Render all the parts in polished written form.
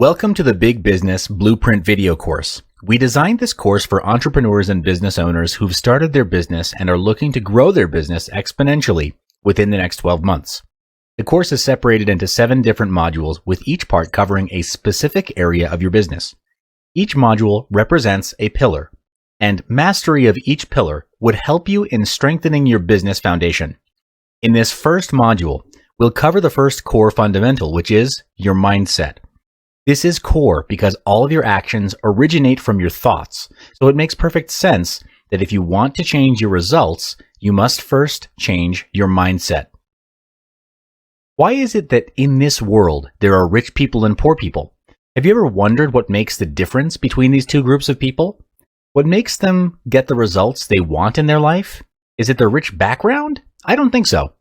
Welcome to the Big Business Blueprint video course. We designed this course for entrepreneurs and business owners who've started their business and are looking to grow their business exponentially within the next 12 months. The course is separated into 7 different modules, with each part covering a specific area of your business. Each module represents a pillar, and mastery of each pillar would help you in strengthening your business foundation. In this first module, we'll cover the first core fundamental, which is your mindset. This is core because all of your actions originate from your thoughts, so it makes perfect sense that if you want to change your results, you must first change your mindset. Why is it that in this world there are rich people and poor people? Have you ever wondered what makes the difference between these two groups of people? What makes them get the results they want in their life? Is it their rich background? I don't think so.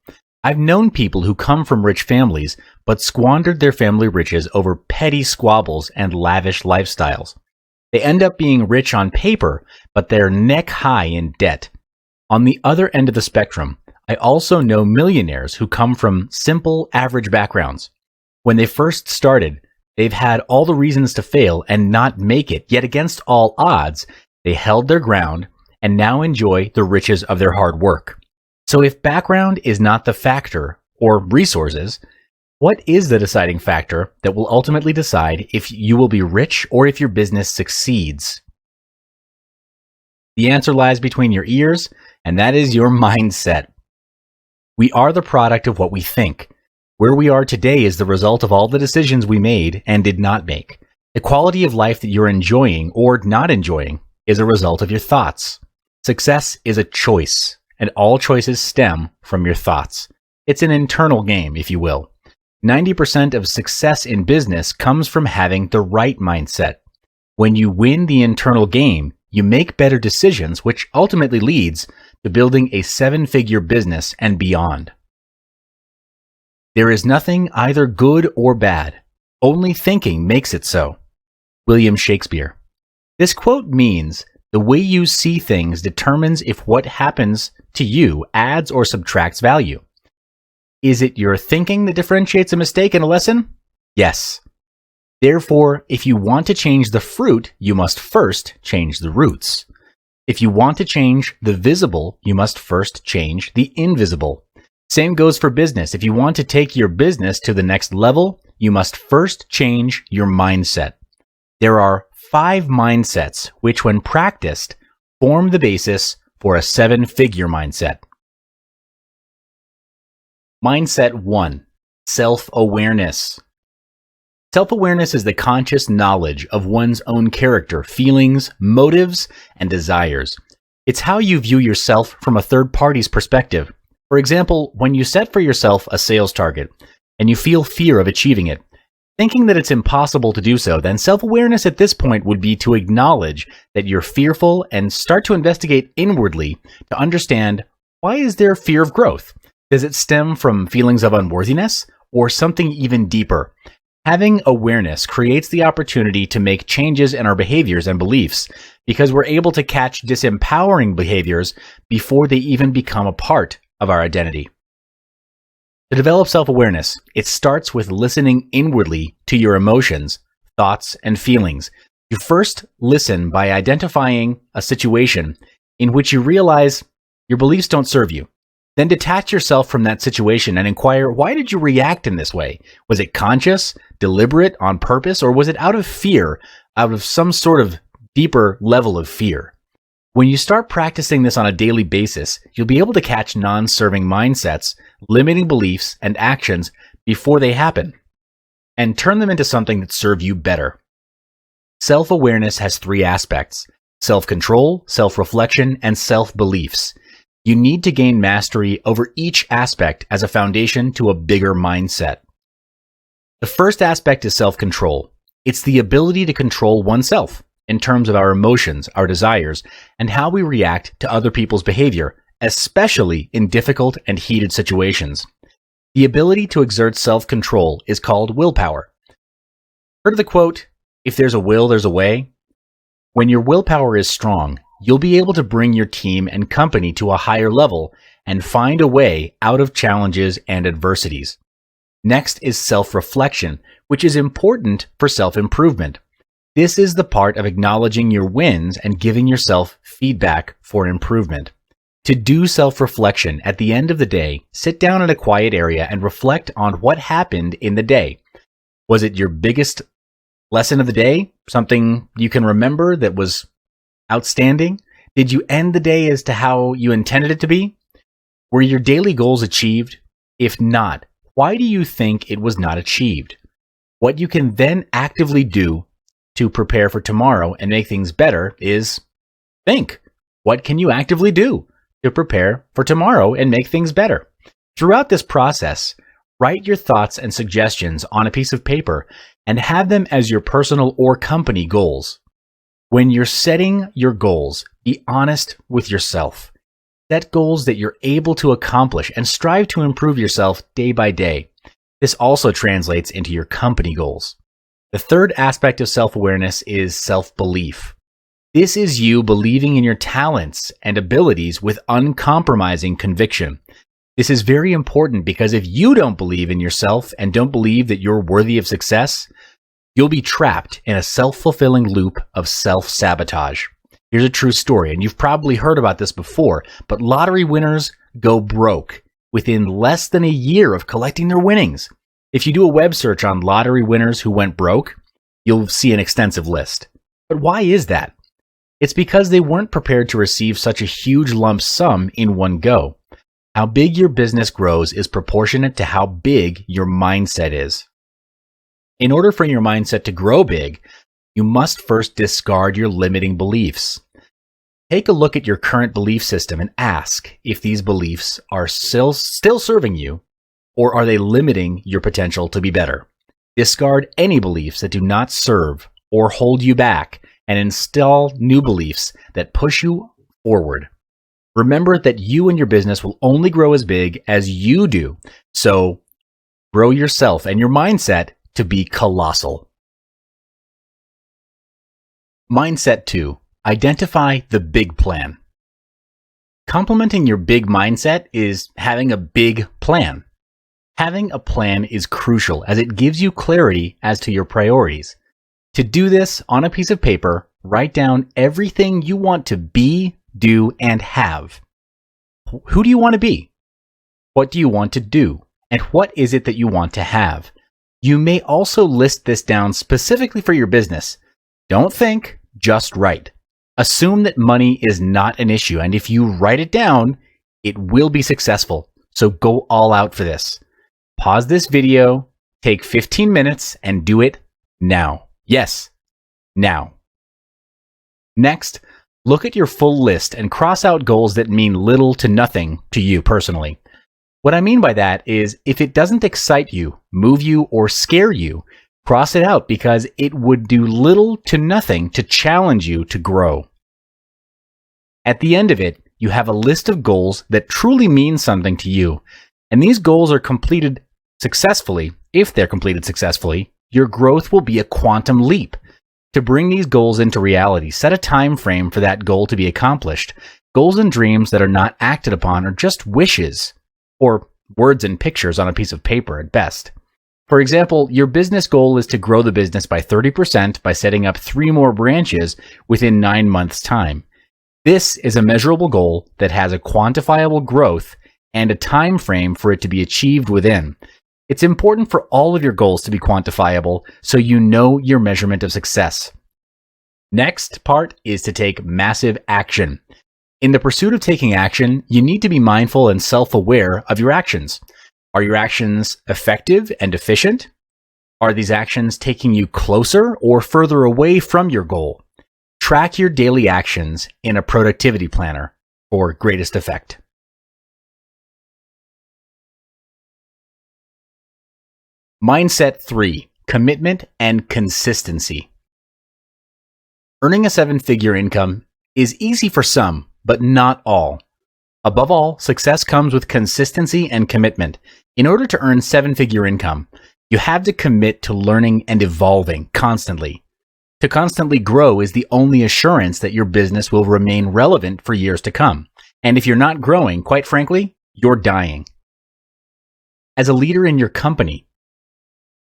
I've known people who come from rich families, but squandered their family riches over petty squabbles and lavish lifestyles. They end up being rich on paper, but they're neck high in debt. On the other end of the spectrum, I also know millionaires who come from simple, average backgrounds. When they first started, they've had all the reasons to fail and not make it, yet against all odds, they held their ground and now enjoy the riches of their hard work. So if background is not the factor, or resources, what is the deciding factor that will ultimately decide if you will be rich or if your business succeeds? The answer lies between your ears, and that is your mindset. We are the product of what we think. Where we are today is the result of all the decisions we made and did not make. The quality of life that you're enjoying or not enjoying is a result of your thoughts. Success is a choice, and all choices stem from your thoughts. It's an internal game, if you will. 90% of success in business comes from having the right mindset. When you win the internal game, you make better decisions, which ultimately leads to building a 7-figure business and beyond. There is nothing either good or bad. Only thinking makes it so. William Shakespeare. This quote means the way you see things determines if what happens to you adds or subtracts value. Is it your thinking that differentiates a mistake and a lesson? Yes. Therefore, if you want to change the fruit, you must first change the roots. If you want to change the visible, you must first change the invisible. Same goes for business. If you want to take your business to the next level, you must first change your mindset. There are 5 mindsets which, when practiced, form the basis for a 7-figure mindset. Mindset 1. Self-awareness. Self-awareness is the conscious knowledge of one's own character, feelings, motives, and desires. It's how you view yourself from a third party's perspective. For example, when you set for yourself a sales target and you feel fear of achieving it, thinking that it's impossible to do so, then self-awareness at this point would be to acknowledge that you're fearful and start to investigate inwardly to understand, why is there fear of growth? Does it stem from feelings of unworthiness or something even deeper? Having awareness creates the opportunity to make changes in our behaviors and beliefs because we're able to catch disempowering behaviors before they even become a part of our identity. To develop self-awareness, it starts with listening inwardly to your emotions, thoughts, and feelings. You first listen by identifying a situation in which you realize your beliefs don't serve you. Then detach yourself from that situation and inquire, why did you react in this way? Was it conscious, deliberate, on purpose, or was it out of fear, out of some sort of deeper level of fear? When you start practicing this on a daily basis, you'll be able to catch non-serving mindsets, limiting beliefs, and actions before they happen, and turn them into something that serve you better. Self-awareness has 3 aspects: self-control, self-reflection, and self-beliefs. You need to gain mastery over each aspect as a foundation to a bigger mindset. The first aspect is self-control. It's the ability to control oneself in terms of our emotions, our desires, and how we react to other people's behavior, especially in difficult and heated situations. The ability to exert self-control is called willpower. Heard of the quote, "If there's a will, there's a way"? When your willpower is strong, you'll be able to bring your team and company to a higher level and find a way out of challenges and adversities. Next is self-reflection, which is important for self-improvement. This is the part of acknowledging your wins and giving yourself feedback for improvement. To do self-reflection at the end of the day, sit down in a quiet area and reflect on what happened in the day. Was it your biggest lesson of the day? Something you can remember that was outstanding? Did you end the day as to how you intended it to be? Were your daily goals achieved? If not, why do you think it was not achieved? What you can then actively do to prepare for tomorrow and make things better is think. What can you actively do to prepare for tomorrow and make things better? Throughout this process, write your thoughts and suggestions on a piece of paper and have them as your personal or company goals. When you're setting your goals, be honest with yourself. Set goals that you're able to accomplish and strive to improve yourself day by day. This also translates into your company goals. The third aspect of self-awareness is self-belief. This is you believing in your talents and abilities with uncompromising conviction. This is very important because if you don't believe in yourself and don't believe that you're worthy of success, you'll be trapped in a self-fulfilling loop of self-sabotage. Here's a true story, and you've probably heard about this before, but lottery winners go broke within less than a year of collecting their winnings. If you do a web search on lottery winners who went broke, you'll see an extensive list. But why is that? It's because they weren't prepared to receive such a huge lump sum in one go. How big your business grows is proportionate to how big your mindset is. In order for your mindset to grow big, you must first discard your limiting beliefs. Take a look at your current belief system and ask if these beliefs are still serving you, or are they limiting your potential to be better? Discard any beliefs that do not serve or hold you back and install new beliefs that push you forward. Remember that you and your business will only grow as big as you do. So grow yourself and your mindset to be colossal. Mindset 2. Identify the big plan. Complementing your big mindset is having a big plan. Having a plan is crucial as it gives you clarity as to your priorities. To do this, on a piece of paper, write down everything you want to be, do, and have. Who do you want to be? What do you want to do? And what is it that you want to have? You may also list this down specifically for your business. Don't think, just write. Assume that money is not an issue, and if you write it down, it will be successful. So go all out for this. Pause this video, take 15 minutes, and do it now. Yes, now. Next, look at your full list and cross out goals that mean little to nothing to you personally. What I mean by that is if it doesn't excite you, move you, or scare you, cross it out because it would do little to nothing to challenge you to grow. At the end of it, you have a list of goals that truly mean something to you, and these goals are completed successfully. If they're completed successfully, your growth will be a quantum leap. To bring these goals into reality, set a time frame for that goal to be accomplished. Goals and dreams that are not acted upon are just wishes, or words and pictures on a piece of paper at best. For example, your business goal is to grow the business by 30% by setting up 3 more branches within 9 months' time. This is a measurable goal that has a quantifiable growth and a time frame for it to be achieved within. It's important for all of your goals to be quantifiable so you know your measurement of success. Next part is to take massive action. In the pursuit of taking action, you need to be mindful and self-aware of your actions. Are your actions effective and efficient? Are these actions taking you closer or further away from your goal? Track your daily actions in a productivity planner for greatest effect. Mindset 3. Commitment and consistency. Earning a 7-figure income is easy for some, but not all. Above all, success comes with consistency and commitment. In order to earn 7-figure income, you have to commit to learning and evolving constantly. To constantly grow is the only assurance that your business will remain relevant for years to come. And if you're not growing, quite frankly, you're dying. As a leader in your company,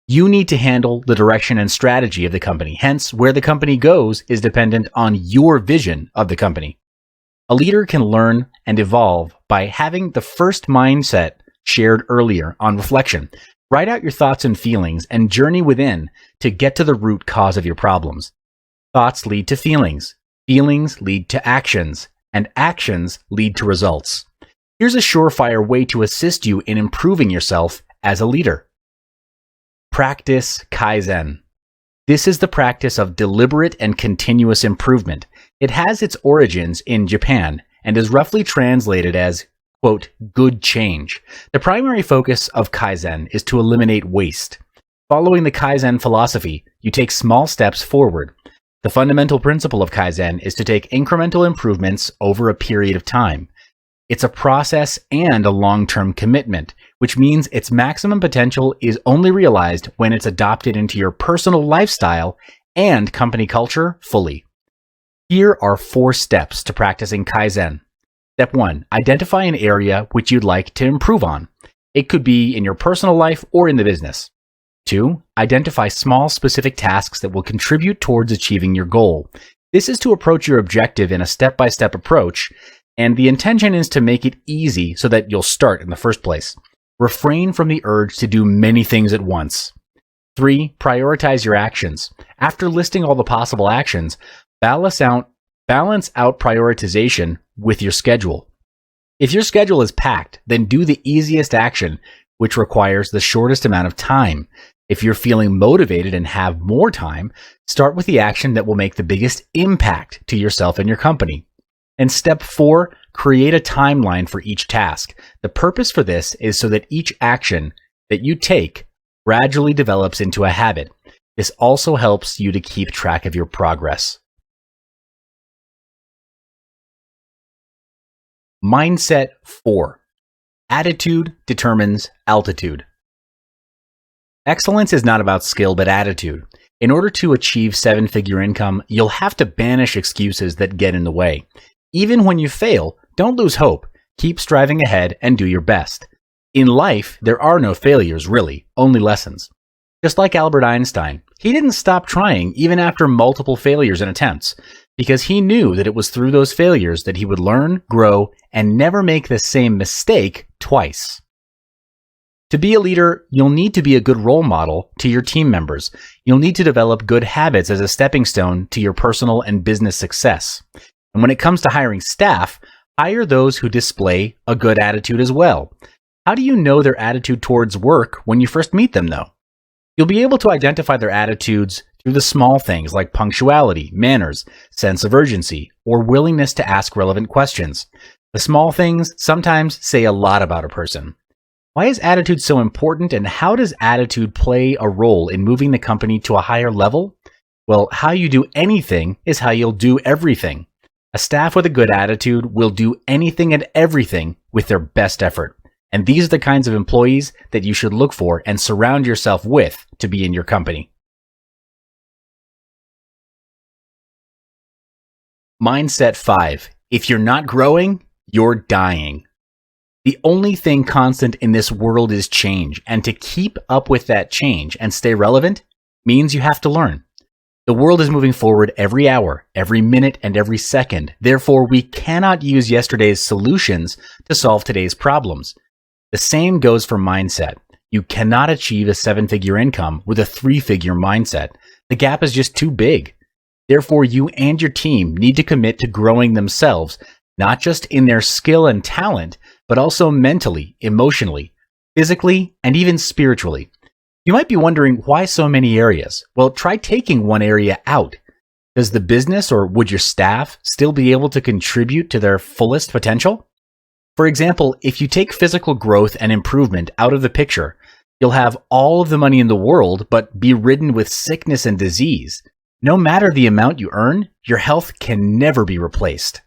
You need to handle the direction and strategy of the company. Hence, where the company goes is dependent on your vision of the company. A leader can learn and evolve by having the first mindset shared earlier on reflection. Write out your thoughts and feelings and journey within to get to the root cause of your problems. Thoughts lead to feelings. Feelings lead to actions. And actions lead to results. Here's a surefire way to assist you in improving yourself as a leader. Practice Kaizen. This is the practice of deliberate and continuous improvement. It has its origins in Japan and is roughly translated as, quote, good change. The primary focus of Kaizen is to eliminate waste. Following the Kaizen philosophy, you take small steps forward. The fundamental principle of Kaizen is to take incremental improvements over a period of time. It's a process and a long-term commitment, which means its maximum potential is only realized when it's adopted into your personal lifestyle and company culture fully. Here are 4 steps to practicing Kaizen. Step 1. Identify an area which you'd like to improve on. It could be in your personal life or in the business. 2. Identify small specific tasks that will contribute towards achieving your goal. This is to approach your objective in a step-by-step approach, and the intention is to make it easy so that you'll start in the first place. Refrain from the urge to do many things at once. 3. Prioritize your actions. After listing all the possible actions, balance out prioritization with your schedule. If your schedule is packed, then do the easiest action, which requires the shortest amount of time. If you're feeling motivated and have more time, start with the action that will make the biggest impact to yourself and your company. And step 4, create a timeline for each task. The purpose for this is so that each action that you take gradually develops into a habit. This also helps you to keep track of your progress. Mindset 4. Attitude determines altitude. Excellence is not about skill, but attitude. In order to achieve 7-figure income, you'll have to banish excuses that get in the way. Even when you fail, don't lose hope. Keep striving ahead and do your best. In life, there are no failures, really, only lessons. Just like Albert Einstein, he didn't stop trying even after multiple failures and attempts, because he knew that it was through those failures that he would learn, grow, and never make the same mistake twice. To be a leader, you'll need to be a good role model to your team members. You'll need to develop good habits as a stepping stone to your personal and business success. And when it comes to hiring staff, hire those who display a good attitude as well. How do you know their attitude towards work when you first meet them, though? You'll be able to identify their attitudes through the small things like punctuality, manners, sense of urgency, or willingness to ask relevant questions. The small things sometimes say a lot about a person. Why is attitude so important, and how does attitude play a role in moving the company to a higher level? Well, how you do anything is how you'll do everything. A staff with a good attitude will do anything and everything with their best effort. And these are the kinds of employees that you should look for and surround yourself with to be in your company. Mindset 5. If you're not growing, you're dying. The only thing constant in this world is change, and to keep up with that change and stay relevant means you have to learn. The world is moving forward every hour, every minute, and every second. Therefore, we cannot use yesterday's solutions to solve today's problems. The same goes for mindset. You cannot achieve a 7-figure income with a 3-figure mindset. The gap is just too big. Therefore, you and your team need to commit to growing themselves, not just in their skill and talent, but also mentally, emotionally, physically, and even spiritually. You might be wondering why so many areas. Well, try taking one area out. Does the business or would your staff still be able to contribute to their fullest potential? For example, if you take physical growth and improvement out of the picture, you'll have all of the money in the world, but be ridden with sickness and disease. No matter the amount you earn, your health can never be replaced.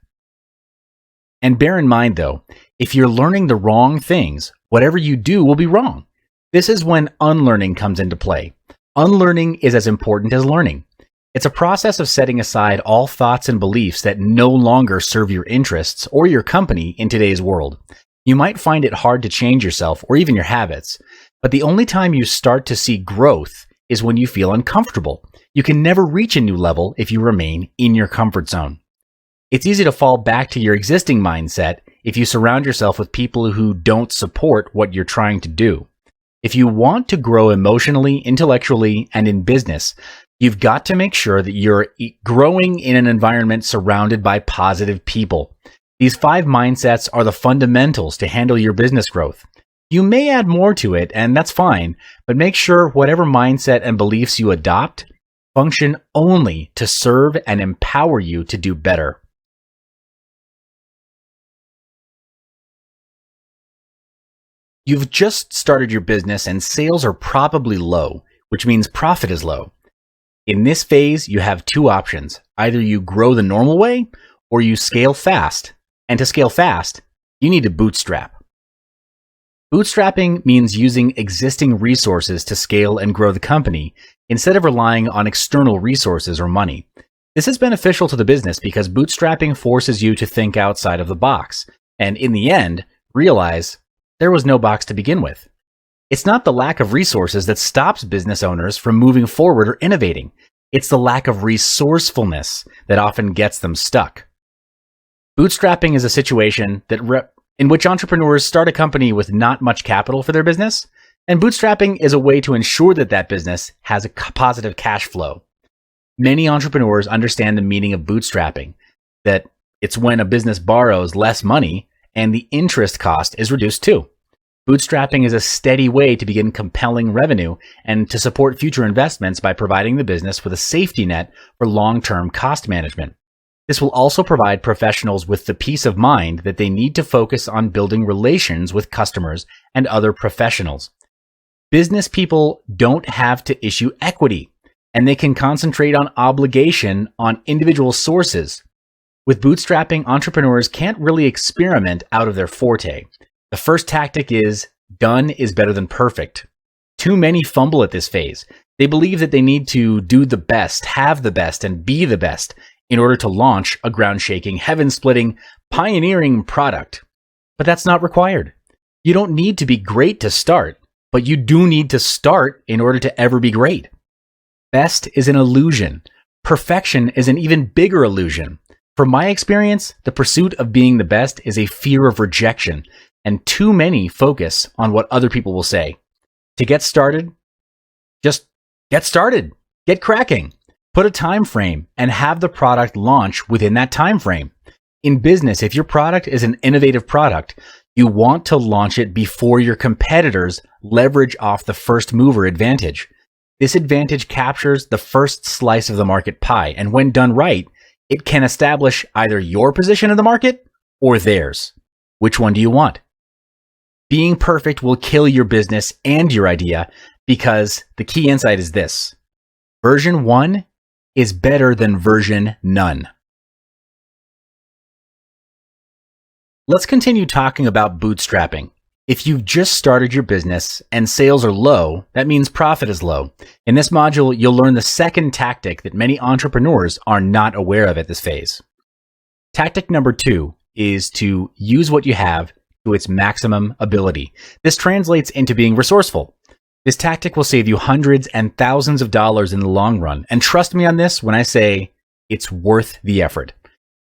And bear in mind, though, if you're learning the wrong things, whatever you do will be wrong. This is when unlearning comes into play. Unlearning is as important as learning. It's a process of setting aside all thoughts and beliefs that no longer serve your interests or your company in today's world. You might find it hard to change yourself or even your habits. But the only time you start to see growth is when you feel uncomfortable. You can never reach a new level if you remain in your comfort zone. It's easy to fall back to your existing mindset if you surround yourself with people who don't support what you're trying to do. If you want to grow emotionally, intellectually, and in business, you've got to make sure that you're growing in an environment surrounded by positive people. These 5 mindsets are the fundamentals to handle your business growth. You may add more to it, and that's fine, but make sure whatever mindset and beliefs you adopt function only to serve and empower you to do better. You've just started your business and sales are probably low, which means profit is low. In this phase, you have 2 options. Either you grow the normal way or you scale fast. And to scale fast, you need to bootstrap. Bootstrapping means using existing resources to scale and grow the company instead of relying on external resources or money. This is beneficial to the business because bootstrapping forces you to think outside of the box and, in the end, realize there was no box to begin with. It's not the lack of resources that stops business owners from moving forward or innovating. It's the lack of resourcefulness that often gets them stuck. Bootstrapping is a situation in which entrepreneurs start a company with not much capital for their business, and bootstrapping is a way to ensure that that business has a positive cash flow. Many entrepreneurs understand the meaning of bootstrapping, that it's when a business borrows less money and the interest cost is reduced too. Bootstrapping is a steady way to begin compelling revenue and to support future investments by providing the business with a safety net for long-term cost management. This will also provide professionals with the peace of mind that they need to focus on building relations with customers and other professionals. Business people don't have to issue equity, and they can concentrate on obligation on individual sources. With bootstrapping, entrepreneurs can't really experiment out of their forte. The first tactic is done is better than perfect. Too many fumble at this phase. They believe that they need to do the best, have the best, and be the best in order to launch a ground-shaking, heaven-splitting, pioneering product. But that's not required. You don't need to be great to start, but you do need to start in order to ever be great. Best is an illusion. Perfection is an even bigger illusion. From my experience, the pursuit of being the best is a fear of rejection, and too many focus on what other people will say. To get started, just get started. Get cracking. Put a time frame and have the product launch within that time frame. In business, if your product is an innovative product, you want to launch it before your competitors leverage off the first mover advantage. This advantage captures the first slice of the market pie, and when done right, it can establish either your position in the market or theirs. Which one do you want? Being perfect will kill your business and your idea because the key insight is this: version 1 is better than version none. Let's continue talking about bootstrapping. If you've just started your business and sales are low, that means profit is low. In this module, you'll learn the second tactic that many entrepreneurs are not aware of at this phase. Tactic number 2 is to use what you have to its maximum ability. This translates into being resourceful. This tactic will save you hundreds and thousands of dollars in the long run. And trust me on this when I say it's worth the effort.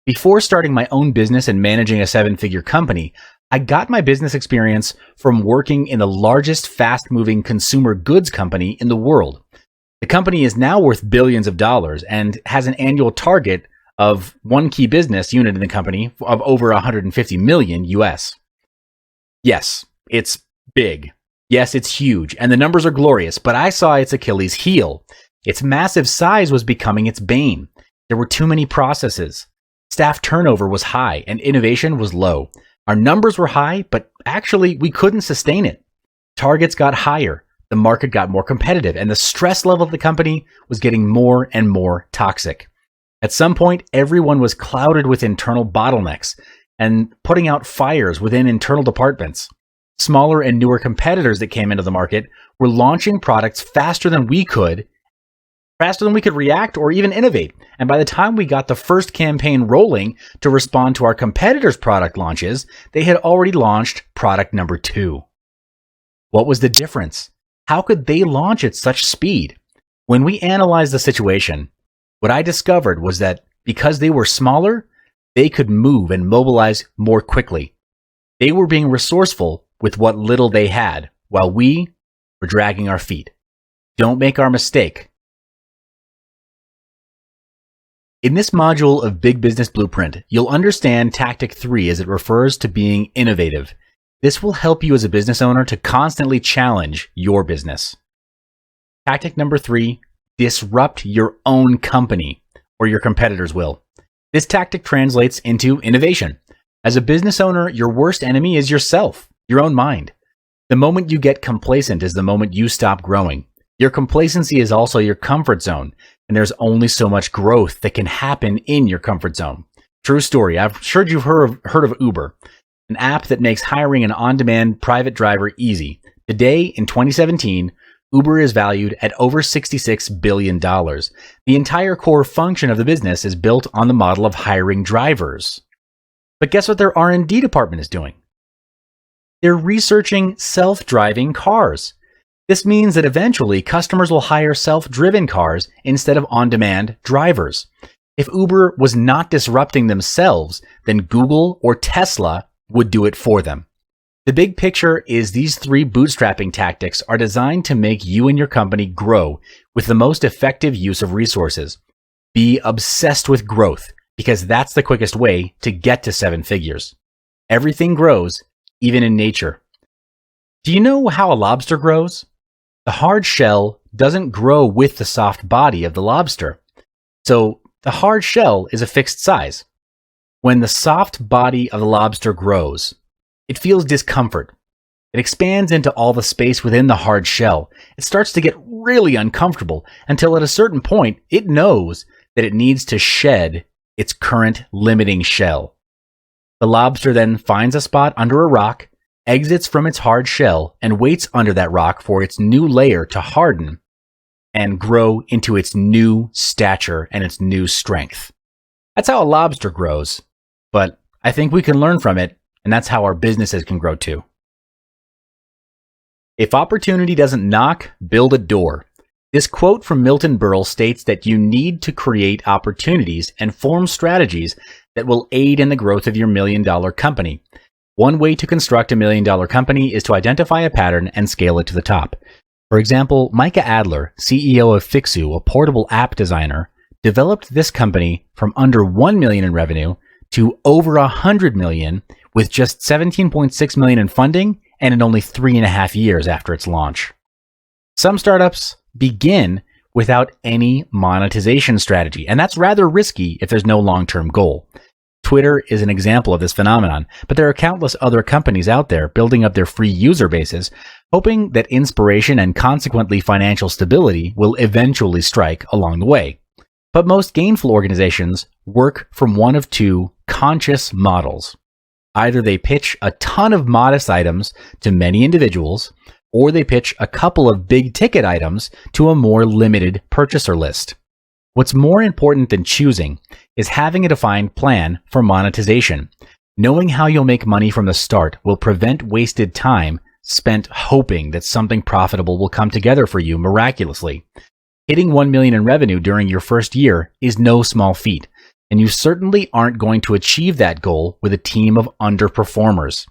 Before starting my own business and managing a 7-figure company, I got my business experience from working in the largest fast-moving consumer goods company in the world. The company is now worth billions of dollars and has an annual target of one key business unit in the company of over 150 million US. Yes, it's big. Yes, it's huge, and the numbers are glorious, but I saw its Achilles heel. Its massive size was becoming its bane. There were too many processes. Staff turnover was high, and innovation was low. Our numbers were high, but actually we couldn't sustain it. Targets got higher, the market got more competitive, and the stress level of the company was getting more and more toxic. At some point, everyone was clouded with internal bottlenecks and putting out fires within internal departments. Smaller and newer competitors that came into the market were launching products faster than we could react or even innovate. And by the time we got the first campaign rolling to respond to our competitors' product launches, they had already launched product number 2. What was the difference? How could they launch at such speed? When we analyzed the situation, what I discovered was that because they were smaller, they could move and mobilize more quickly. They were being resourceful with what little they had, while we were dragging our feet. Don't make our mistake. In this module of Big Business Blueprint, you'll understand Tactic 3 as it refers to being innovative. This will help you as a business owner to constantly challenge your business. Tactic number 3, disrupt your own company, or your competitors will. This tactic translates into innovation. As a business owner, your worst enemy is yourself, your own mind. The moment you get complacent is the moment you stop growing. Your complacency is also your comfort zone, and there's only so much growth that can happen in your comfort zone. True story. I'm sure you've heard of Uber, an app that makes hiring an on-demand private driver easy. Today, in 2017, Uber is valued at over $66 billion. The entire core function of the business is built on the model of hiring drivers. But guess what their R&D department is doing? They're researching self-driving cars. This means that eventually customers will hire self-driven cars instead of on-demand drivers. If Uber was not disrupting themselves, then Google or Tesla would do it for them. The big picture is these 3 bootstrapping tactics are designed to make you and your company grow with the most effective use of resources. Be obsessed with growth, because that's the quickest way to get to 7 figures. Everything grows, even in nature. Do you know how a lobster grows? The hard shell doesn't grow with the soft body of the lobster. So the hard shell is a fixed size. When the soft body of the lobster grows, it feels discomfort. It expands into all the space within the hard shell. It starts to get really uncomfortable until at a certain point, it knows that it needs to shed its current limiting shell. The lobster then finds a spot under a rock, exits from its hard shell, and waits under that rock for its new layer to harden and grow into its new stature and its new strength. That's how a lobster grows, but I think we can learn from it, and that's how our businesses can grow too. If opportunity doesn't knock, build a door. This quote from Milton Berle states that you need to create opportunities and form strategies that will aid in the growth of your $1 million company. One way to construct a $1 million company is to identify a pattern and scale it to the top. For example, Micah Adler, CEO of Fixu, a portable app designer, developed this company from under $1 million in revenue to over $100 million with just $17.6 million in funding and in only 3.5 years after its launch. Some startups begin without any monetization strategy, and that's rather risky if there's no long-term goal. Twitter is an example of this phenomenon, but there are countless other companies out there building up their free user bases, hoping that inspiration and consequently financial stability will eventually strike along the way. But most gainful organizations work from one of 2 conscious models. Either they pitch a ton of modest items to many individuals, or they pitch a couple of big ticket items to a more limited purchaser list. What's more important than choosing is having a defined plan for monetization. Knowing how you'll make money from the start will prevent wasted time spent hoping that something profitable will come together for you miraculously. Hitting $1 million in revenue during your first year is no small feat, and you certainly aren't going to achieve that goal with a team of underperformers.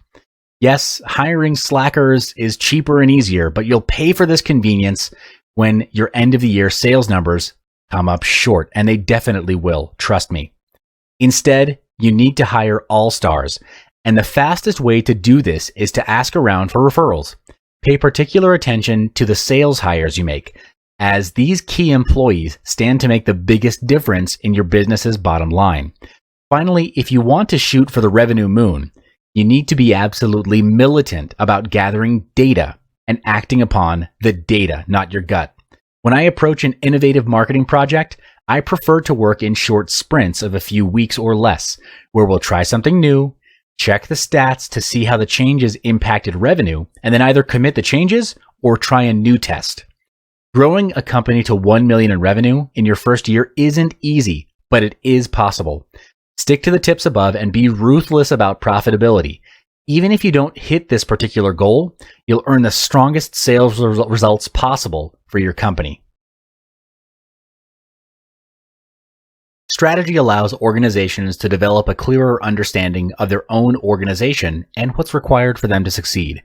Yes, hiring slackers is cheaper and easier, but you'll pay for this convenience when your end of the year sales numbers come up short, and they definitely will, trust me. Instead, you need to hire all-stars, and the fastest way to do this is to ask around for referrals. Pay particular attention to the sales hires you make, as these key employees stand to make the biggest difference in your business's bottom line. Finally, if you want to shoot for the revenue moon, you need to be absolutely militant about gathering data and acting upon the data, not your gut. When I approach an innovative marketing project, I prefer to work in short sprints of a few weeks or less, where we'll try something new, check the stats to see how the changes impacted revenue, and then either commit the changes or try a new test. Growing a company to $1 million in revenue in your first year isn't easy, but it is possible. Stick to the tips above and be ruthless about profitability. Even if you don't hit this particular goal, you'll earn the strongest sales results possible for your company. Strategy allows organizations to develop a clearer understanding of their own organization and what's required for them to succeed.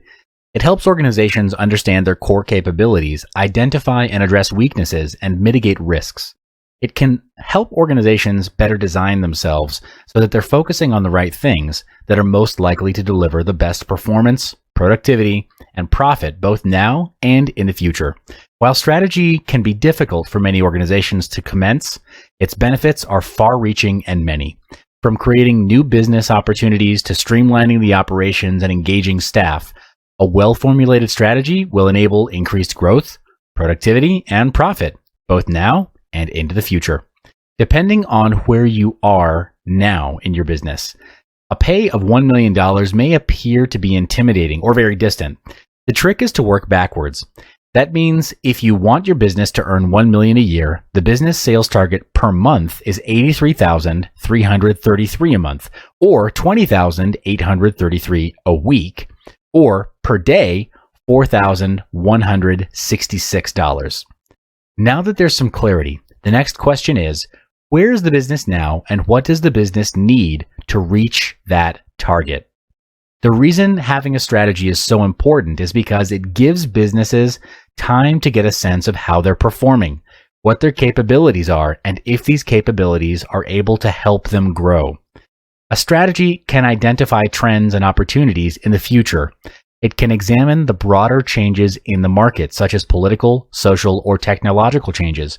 It helps organizations understand their core capabilities, identify and address weaknesses, and mitigate risks. It can help organizations better design themselves so that they're focusing on the right things that are most likely to deliver the best performance, productivity, and profit both now and in the future. While strategy can be difficult for many organizations to commence, its benefits are far-reaching and many. From creating new business opportunities to streamlining the operations and engaging staff, a well-formulated strategy will enable increased growth, productivity, and profit, both now and into the future. Depending on where you are now in your business, a pay of $1 million may appear to be intimidating or very distant. The trick is to work backwards. That means if you want your business to earn $1 million a year, the business sales target per month is $83,333 a month, or $20,833 a week, or per day, $4,166. Now that there's some clarity, the next question is, where is the business now and what does the business need to reach that target? The reason having a strategy is so important is because it gives businesses time to get a sense of how they're performing, what their capabilities are, and if these capabilities are able to help them grow. A strategy can identify trends and opportunities in the future. It can examine the broader changes in the market, such as political, social, or technological changes,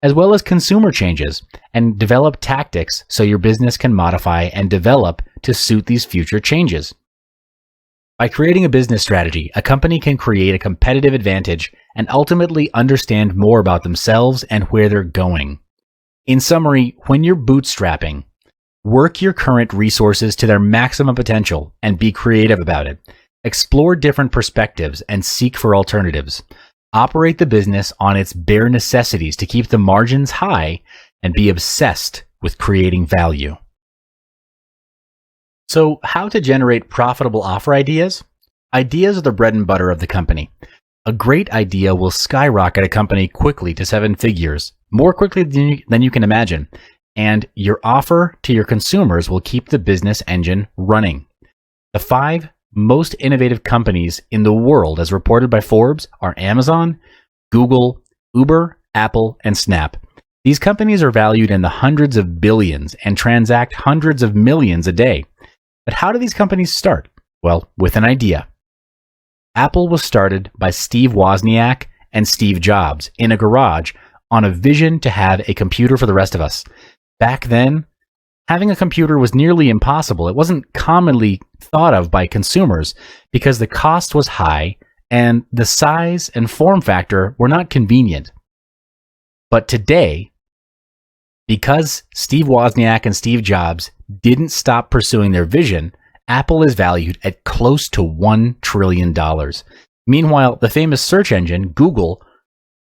as well as consumer changes, and develop tactics so your business can modify and develop to suit these future changes. By creating a business strategy, a company can create a competitive advantage and ultimately understand more about themselves and where they're going. In summary, when you're bootstrapping, work your current resources to their maximum potential and be creative about it. Explore different perspectives and seek for alternatives. Operate the business on its bare necessities to keep the margins high and be obsessed with creating value. So, how to generate profitable offer ideas? Ideas are the bread and butter of the company. A great idea will skyrocket a company quickly to 7 figures, more quickly than you can imagine, and your offer to your consumers will keep the business engine running. The 5 most innovative companies in the world, as reported by Forbes, are Amazon, Google, Uber, Apple, and Snap. These companies are valued in the hundreds of billions and transact hundreds of millions a day. But how do these companies start? Well, with an idea. Apple was started by Steve Wozniak and Steve Jobs in a garage on a vision to have a computer for the rest of us. Back then, having a computer was nearly impossible. It wasn't commonly thought of by consumers because the cost was high and the size and form factor were not convenient. But today, because Steve Wozniak and Steve Jobs didn't stop pursuing their vision, Apple is valued at close to $1 trillion. Meanwhile, the famous search engine, Google,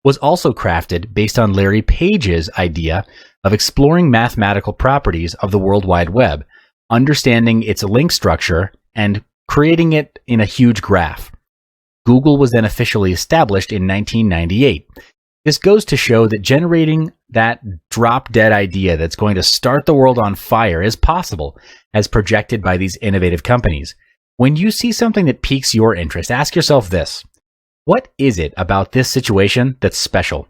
was also crafted based on Larry Page's idea of exploring mathematical properties of the World Wide Web, understanding its link structure, and creating it in a huge graph. Google was then officially established in 1998. This goes to show that generating that drop-dead idea that's going to start the world on fire is possible, as projected by these innovative companies. When you see something that piques your interest, ask yourself this: what is it about this situation that's special?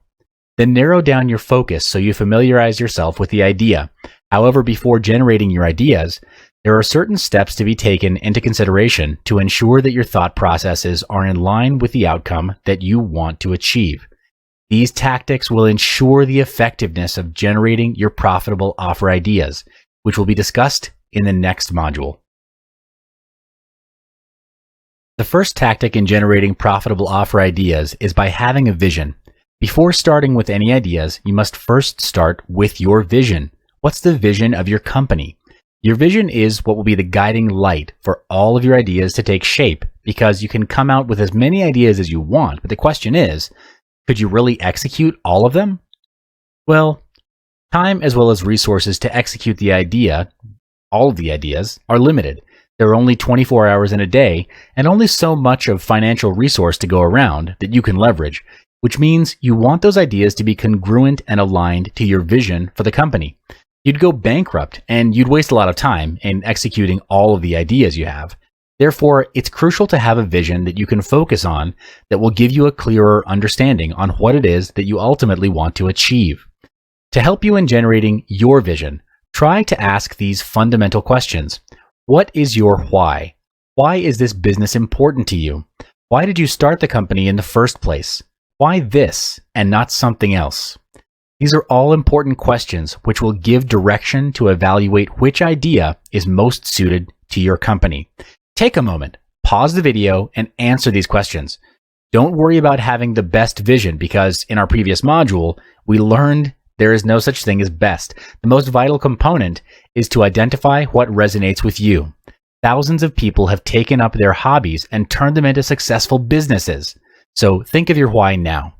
Then narrow down your focus so you familiarize yourself with the idea. However, before generating your ideas, there are certain steps to be taken into consideration to ensure that your thought processes are in line with the outcome that you want to achieve. These tactics will ensure the effectiveness of generating your profitable offer ideas, which will be discussed in the next module. The first tactic in generating profitable offer ideas is by having a vision. Before starting with any ideas, you must first start with your vision. What's the vision of your company? Your vision is what will be the guiding light for all of your ideas to take shape, because you can come out with as many ideas as you want, but the question is, could you really execute all of them? Well, time as well as resources to execute the idea, all of the ideas, are limited. There are only 24 hours in a day and only so much of financial resource to go around that you can leverage, which means you want those ideas to be congruent and aligned to your vision for the company. You'd go bankrupt and you'd waste a lot of time in executing all of the ideas you have. Therefore, it's crucial to have a vision that you can focus on that will give you a clearer understanding on what it is that you ultimately want to achieve. To help you in generating your vision, try to ask these fundamental questions. What is your why? Why is this business important to you? Why did you start the company in the first place? Why this and not something else? These are all important questions which will give direction to evaluate which idea is most suited to your company. Take a moment, pause the video, and answer these questions. Don't worry about having the best vision because in our previous module, we learned there is no such thing as best. The most vital component is to identify what resonates with you. Thousands of people have taken up their hobbies and turned them into successful businesses. So think of your why now.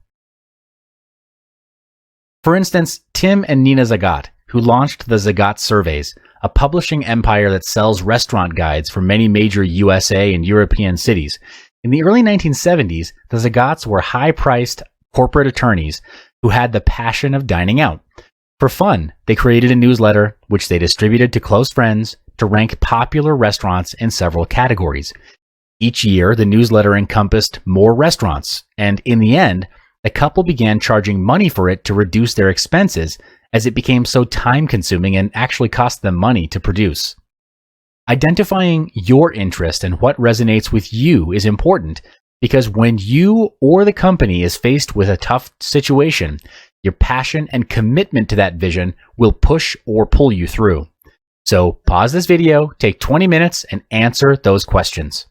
For instance, Tim and Nina Zagat, who launched the Zagat Surveys, a publishing empire that sells restaurant guides for many major USA and European cities. In the early 1970s, the Zagats were high-priced corporate attorneys who had the passion of dining out. For fun, they created a newsletter which they distributed to close friends to rank popular restaurants in several categories. Each year, the newsletter encompassed more restaurants, and in the end, the couple began charging money for it to reduce their expenses as it became so time-consuming and actually cost them money to produce. Identifying your interest and what resonates with you is important because when you or the company is faced with a tough situation, your passion and commitment to that vision will push or pull you through. So pause this video, take 20 minutes, and answer those questions.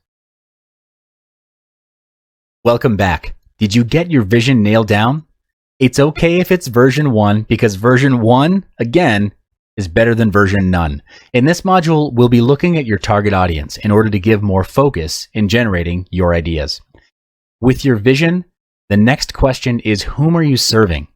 Welcome back. Did you get your vision nailed down? It's okay if it's version 1 because version 1, again, is better than version none. In this module, we'll be looking at your target audience in order to give more focus in generating your ideas. With your vision, the next question is whom are you serving?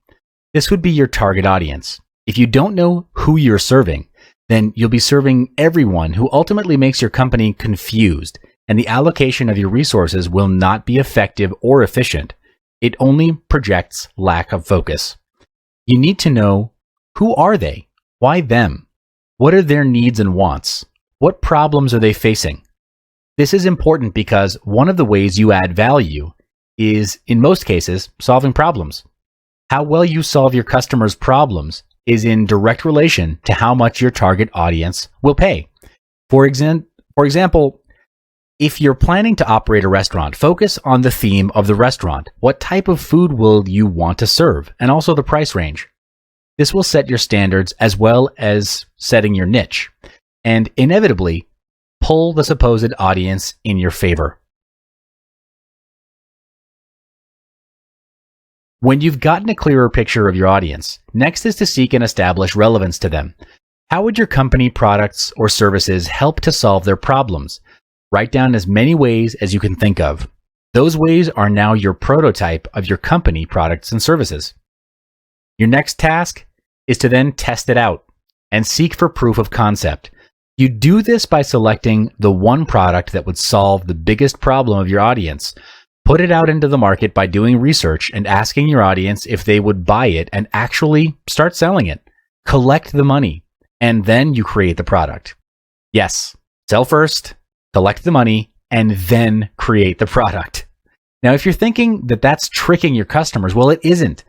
This would be your target audience. If you don't know who you're serving, then you'll be serving everyone who ultimately makes your company confused, and the allocation of your resources will not be effective or efficient. It only projects lack of focus. You need to know who are they? Why them? What are their needs and wants? What problems are they facing? This is important because one of the ways you add value is, in most cases, solving problems. How well you solve your customers' problems is in direct relation to how much your target audience will pay. For example, if you're planning to operate a restaurant, focus on the theme of the restaurant. What type of food will you want to serve? And also the price range. This will set your standards as well as setting your niche, and inevitably pull the supposed audience in your favor. When you've gotten a clearer picture of your audience, next is to seek and establish relevance to them. How would your company, products, or services help to solve their problems? Write down as many ways as you can think of. Those ways are now your prototype of your company, products, and services. Your next task is to then test it out and seek for proof of concept. You do this by selecting the one product that would solve the biggest problem of your audience. Put it out into the market by doing research and asking your audience if they would buy it and actually start selling it. Collect the money, and then you create the product. Yes, sell first, collect the money, and then create the product. Now, if you're thinking that that's tricking your customers, well, it isn't.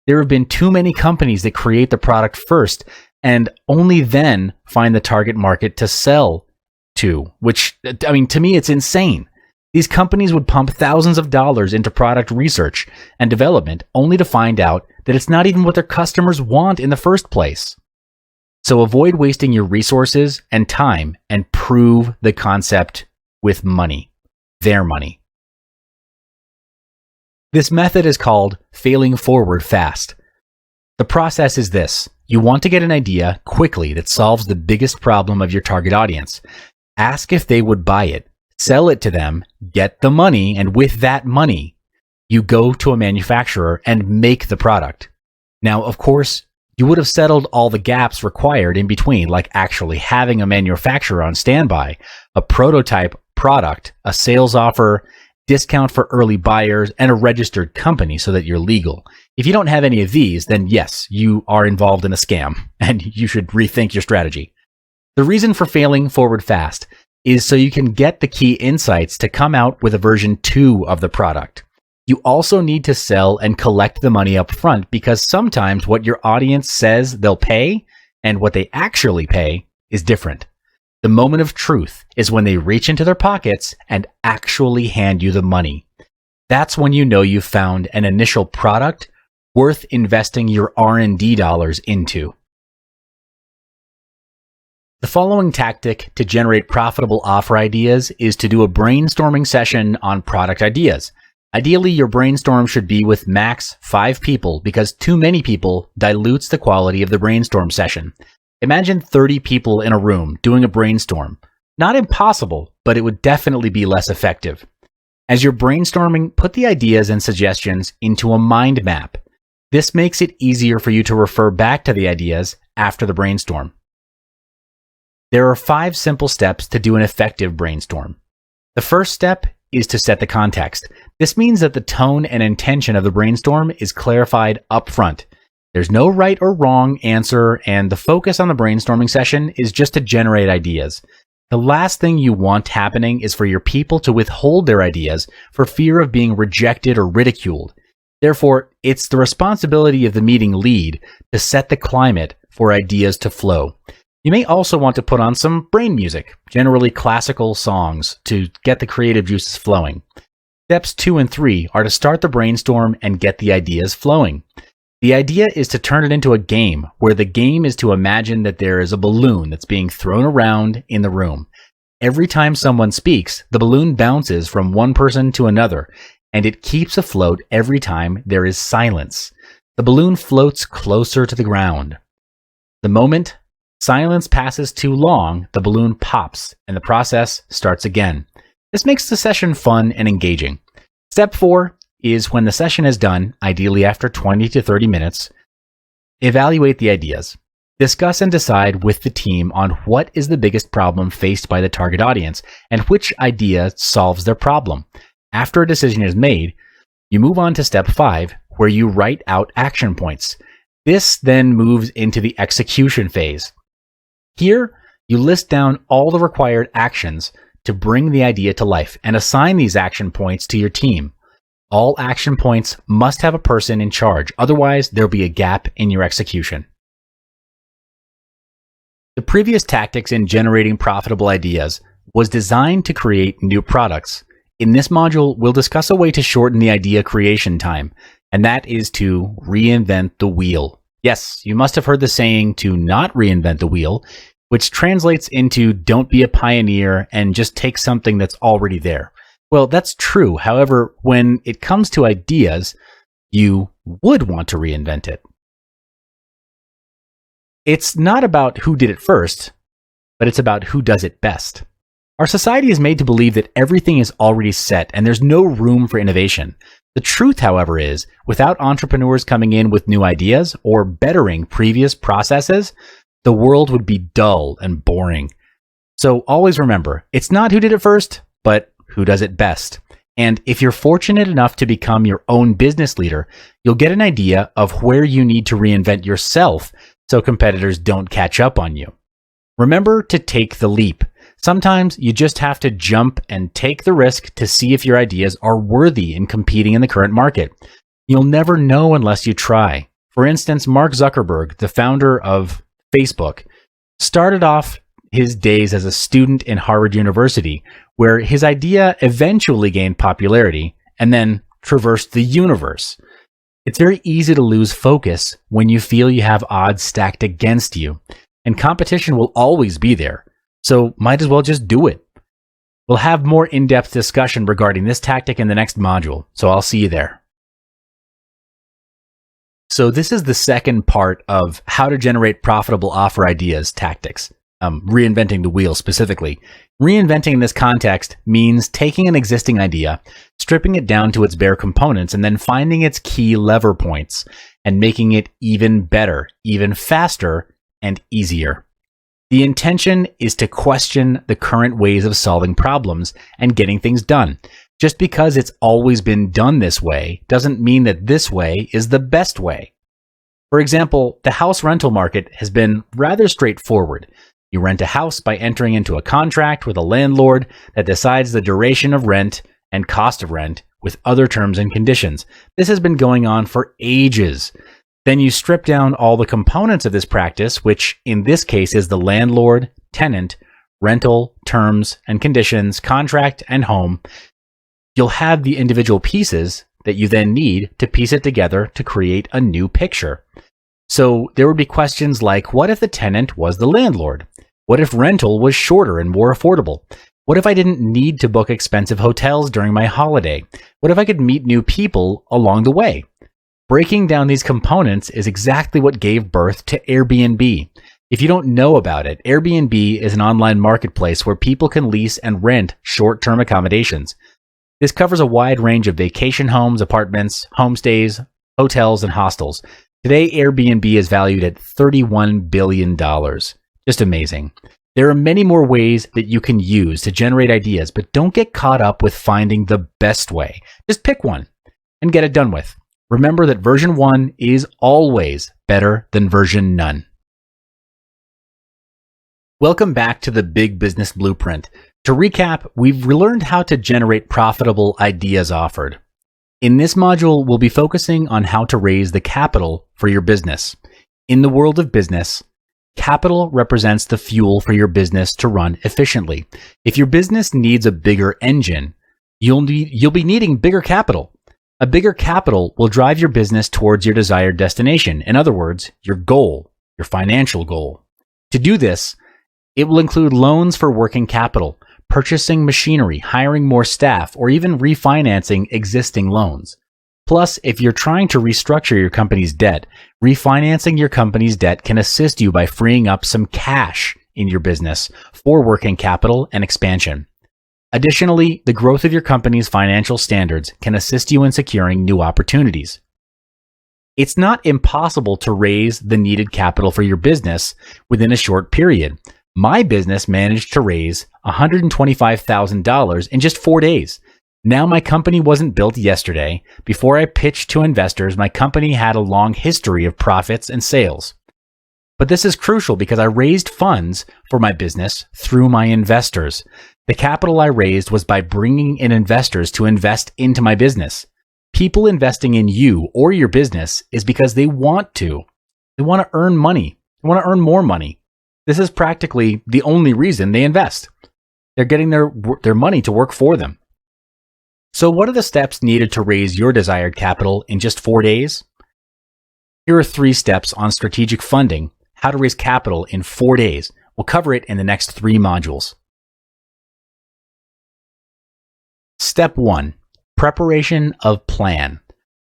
There have been too many companies that create the product first and only then find the target market to sell to, which, I mean, to me, it's insane. These companies would pump thousands of dollars into product research and development only to find out that it's not even what their customers want in the first place. So avoid wasting your resources and time and prove the concept with money, their money. This method is called failing forward fast. The process is this. You want to get an idea quickly that solves the biggest problem of your target audience. Ask if they would buy it. Sell it to them, get the money, and with that money, you go to a manufacturer and make the product. Now, of course, You would have settled all the gaps required in between, like actually having a manufacturer on standby, a prototype product, a sales offer, discount for early buyers, and a registered company so that you're legal. If you don't have any of these, then yes, you are involved in a scam, and you should rethink your strategy. The reason for failing forward fast is so you can get the key insights to come out with a version 2 of the product. You also need to sell and collect the money up front, because sometimes what your audience says they'll pay and what they actually pay is different. The moment of truth is when they reach into their pockets and actually hand you the money. That's when you know you've found an initial product worth investing your R&D dollars into. The following tactic to generate profitable offer ideas is to do a brainstorming session on product ideas. Ideally, your brainstorm should be with max 5 people, because too many people dilutes the quality of the brainstorm session. Imagine 30 people in a room doing a brainstorm. Not impossible, but it would definitely be less effective. As you're brainstorming, put the ideas and suggestions into a mind map. This makes it easier for you to refer back to the ideas after the brainstorm. There are 5 simple steps to do an effective brainstorm. The first step is to set the context. This means that the tone and intention of the brainstorm is clarified up front. There's no right or wrong answer, and the focus on the brainstorming session is just to generate ideas. The last thing you want happening is for your people to withhold their ideas for fear of being rejected or ridiculed. Therefore, it's the responsibility of the meeting lead to set the climate for ideas to flow. You may also want to put on some brain music, generally classical songs, to get the creative juices flowing. Steps 2 and 3 are to start the brainstorm and get the ideas flowing. The idea is to turn it into a game, where the game is to imagine that there is a balloon that's being thrown around in the room. Every time someone speaks, the balloon bounces from one person to another, and it keeps afloat every time there is silence. The balloon floats closer to the ground. The moment silence passes too long, the balloon pops, and the process starts again. This makes the session fun and engaging. Step 4 is, when the session is done, ideally after 20 to 30 minutes, evaluate the ideas. Discuss and decide with the team on what is the biggest problem faced by the target audience and which idea solves their problem. After a decision is made, you move on to step 5, where you write out action points. This then moves into the execution phase. Here, you list down all the required actions to bring the idea to life and assign these action points to your team. All action points must have a person in charge, otherwise there'll be a gap in your execution. The previous tactics in generating profitable ideas was designed to create new products. In this module, we'll discuss a way to shorten the idea creation time, and that is to reinvent the wheel. Yes, you must have heard the saying to not reinvent the wheel, which translates into don't be a pioneer and just take something that's already there. Well, that's true. However, when it comes to ideas, you would want to reinvent it. It's not about who did it first, but it's about who does it best. Our society is made to believe that everything is already set and there's no room for innovation. The truth, however, is without entrepreneurs coming in with new ideas or bettering previous processes, the world would be dull and boring. So always remember, it's not who did it first, but who does it best. And if you're fortunate enough to become your own business leader, you'll get an idea of where you need to reinvent yourself so competitors don't catch up on you. Remember to take the leap. Sometimes you just have to jump and take the risk to see if your ideas are worthy in competing in the current market. You'll never know unless you try. For instance, Mark Zuckerberg, the founder of Facebook, started off his days as a student in Harvard University, where his idea eventually gained popularity and then traversed the universe. It's very easy to lose focus when you feel you have odds stacked against you, and competition will always be there. So might as well just do it. We'll have more in-depth discussion regarding this tactic in the next module, so I'll see you there. So this is the second part of how to generate profitable offer ideas tactics, reinventing the wheel specifically. Reinventing in this context means taking an existing idea, stripping it down to its bare components, and then finding its key lever points and making it even better, even faster, and easier. The intention is to question the current ways of solving problems and getting things done. Just because it's always been done this way doesn't mean that this way is the best way. For example, the house rental market has been rather straightforward. You rent a house by entering into a contract with a landlord that decides the duration of rent and cost of rent with other terms and conditions. This has been going on for ages. Then you strip down all the components of this practice, which in this case is the landlord, tenant, rental, terms and conditions, contract, and home. You'll have the individual pieces that you then need to piece it together to create a new picture. So there would be questions like, what if the tenant was the landlord? What if rental was shorter and more affordable? What if I didn't need to book expensive hotels during my holiday? What if I could meet new people along the way? Breaking down these components is exactly what gave birth to Airbnb. If you don't know about it, Airbnb is an online marketplace where people can lease and rent short-term accommodations. This covers a wide range of vacation homes, apartments, homestays, hotels, and hostels. Today, Airbnb is valued at $31 billion. Just amazing. There are many more ways that you can use to generate ideas, but don't get caught up with finding the best way. Just pick one and get it done with. Remember that version 1 is always better than version none. Welcome back to the Big Business Blueprint. To recap, we've learned how to generate profitable ideas offered. In this module, we'll be focusing on how to raise the capital for your business. In the world of business, capital represents the fuel for your business to run efficiently. If your business needs a bigger engine, you'll be needing bigger capital. A bigger capital will drive your business towards your desired destination. In other words, your goal, your financial goal. To do this, it will include loans for working capital, purchasing machinery, hiring more staff, or even refinancing existing loans. Plus, if you're trying to restructure your company's debt, refinancing your company's debt can assist you by freeing up some cash in your business for working capital and expansion. Additionally, the growth of your company's financial standards can assist you in securing new opportunities. It's not impossible to raise the needed capital for your business within a short period. My business managed to raise $125,000 in just 4 days. Now, my company wasn't built yesterday. Before I pitched to investors, my company had a long history of profits and sales. But this is crucial because I raised funds for my business through my investors. The capital I raised was by bringing in investors to invest into my business. People investing in you or your business is because they want to. They want to earn money. They want to earn more money. This is practically the only reason they invest. They're getting their money to work for them. So what are the steps needed to raise your desired capital in just 4 days? Here are 3 steps on strategic funding, how to raise capital in 4 days. We'll cover it in the next 3 modules. Step 1, preparation of plan.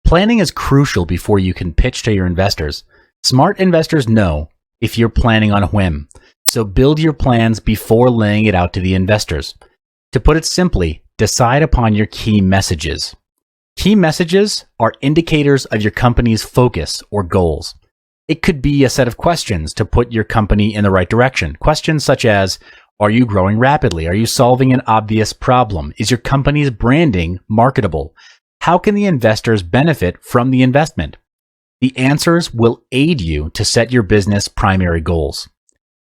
Planning is crucial before you can pitch to your investors. Smart investors know if you're planning on a whim, so build your plans before laying it out to the investors. To put it simply, decide upon your key messages. Key messages are indicators of your company's focus or goals. It could be a set of questions to put your company in the right direction. Questions such as, are you growing rapidly? Are you solving an obvious problem? Is your company's branding marketable? How can the investors benefit from the investment? The answers will aid you to set your business primary goals.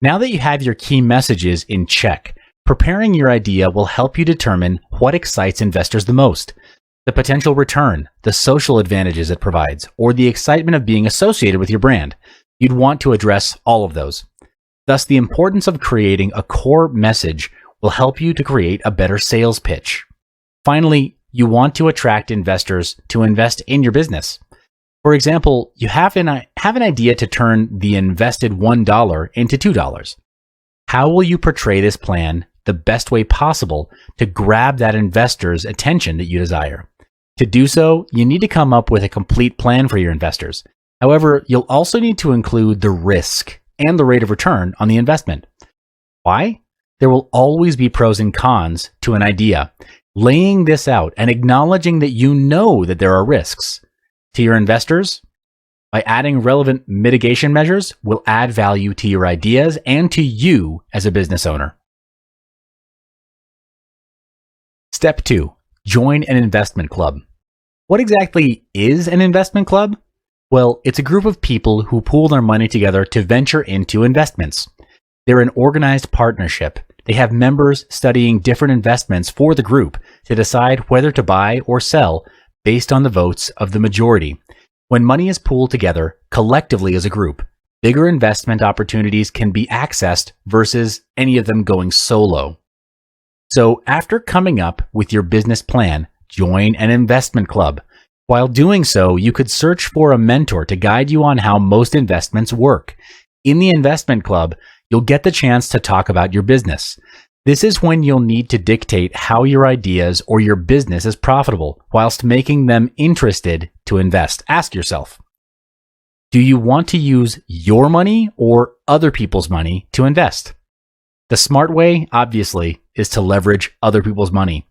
Now that you have your key messages in check, preparing your idea will help you determine what excites investors the most. The potential return, the social advantages it provides, or the excitement of being associated with your brand. You'd want to address all of those. Thus, the importance of creating a core message will help you to create a better sales pitch. Finally, you want to attract investors to invest in your business. For example, you have an idea to turn the invested $1 into $2. How will you portray this plan the best way possible to grab that investor's attention that you desire? To do so, you need to come up with a complete plan for your investors. However, you'll also need to include the risk and the rate of return on the investment. Why? There will always be pros and cons to an idea. Laying this out and acknowledging that you know that there are risks. To your investors, by adding relevant mitigation measures will add value to your ideas and to you as a business owner. Step 2. Join an investment club. What exactly is an investment club? Well, it's a group of people who pool their money together to venture into investments. They're an organized partnership. They have members studying different investments for the group to decide whether to buy or sell based on the votes of the majority. When money is pooled together collectively as a group, bigger investment opportunities can be accessed versus any of them going solo. So after coming up with your business plan, join an investment club. While doing so, you could search for a mentor to guide you on how most investments work. In the investment club, you'll get the chance to talk about your business. This is when you'll need to dictate how your ideas or your business is profitable, whilst making them interested to invest. Ask yourself, do you want to use your money or other people's money to invest? The smart way, obviously, is to leverage other people's money.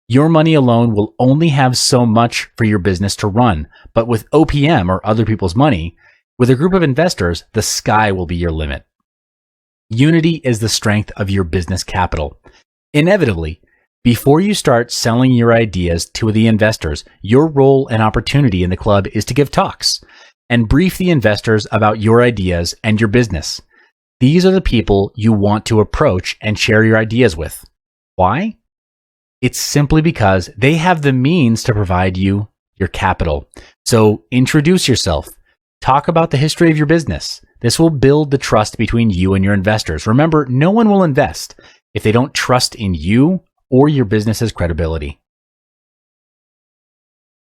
Your money alone will only have so much for your business to run, but with OPM or other people's money, with a group of investors, the sky will be your limit. Unity is the strength of your business capital. Inevitably, before you start selling your ideas to the investors, your role and opportunity in the club is to give talks and brief the investors about your ideas and your business. These are the people you want to approach and share your ideas with. Why? It's simply because they have the means to provide you your capital. So introduce yourself. Talk about the history of your business. This will build the trust between you and your investors. Remember, no one will invest if they don't trust in you or your business's credibility.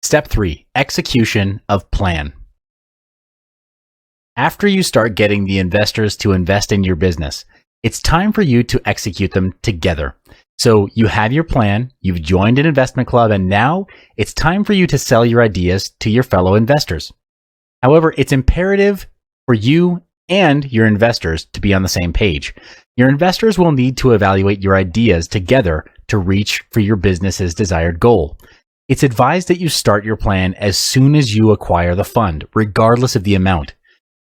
Step 3. Execution of plan. After you start getting the investors to invest in your business, it's time for you to execute them together. So you have your plan, you've joined an investment club, and now it's time for you to sell your ideas to your fellow investors. However, it's imperative for you and your investors to be on the same page. Your investors will need to evaluate your ideas together to reach for your business's desired goal. It's advised that you start your plan as soon as you acquire the fund, regardless of the amount.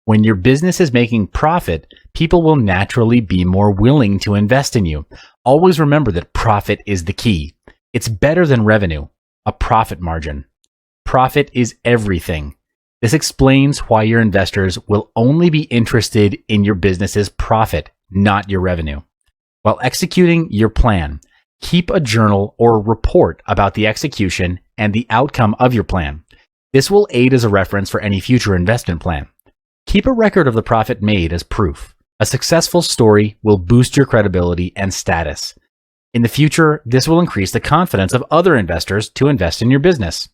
When your business is making profit, people will naturally be more willing to invest in you. Always remember that profit is the key. It's better than revenue, a profit margin. Profit is everything. This explains why your investors will only be interested in your business's profit, not your revenue. While executing your plan, keep a journal or report about the execution and the outcome of your plan. This will aid as a reference for any future investment plan. Keep a record of the profit made as proof. A successful story will boost your credibility and status. In the future, this will increase the confidence of other investors to invest in your business.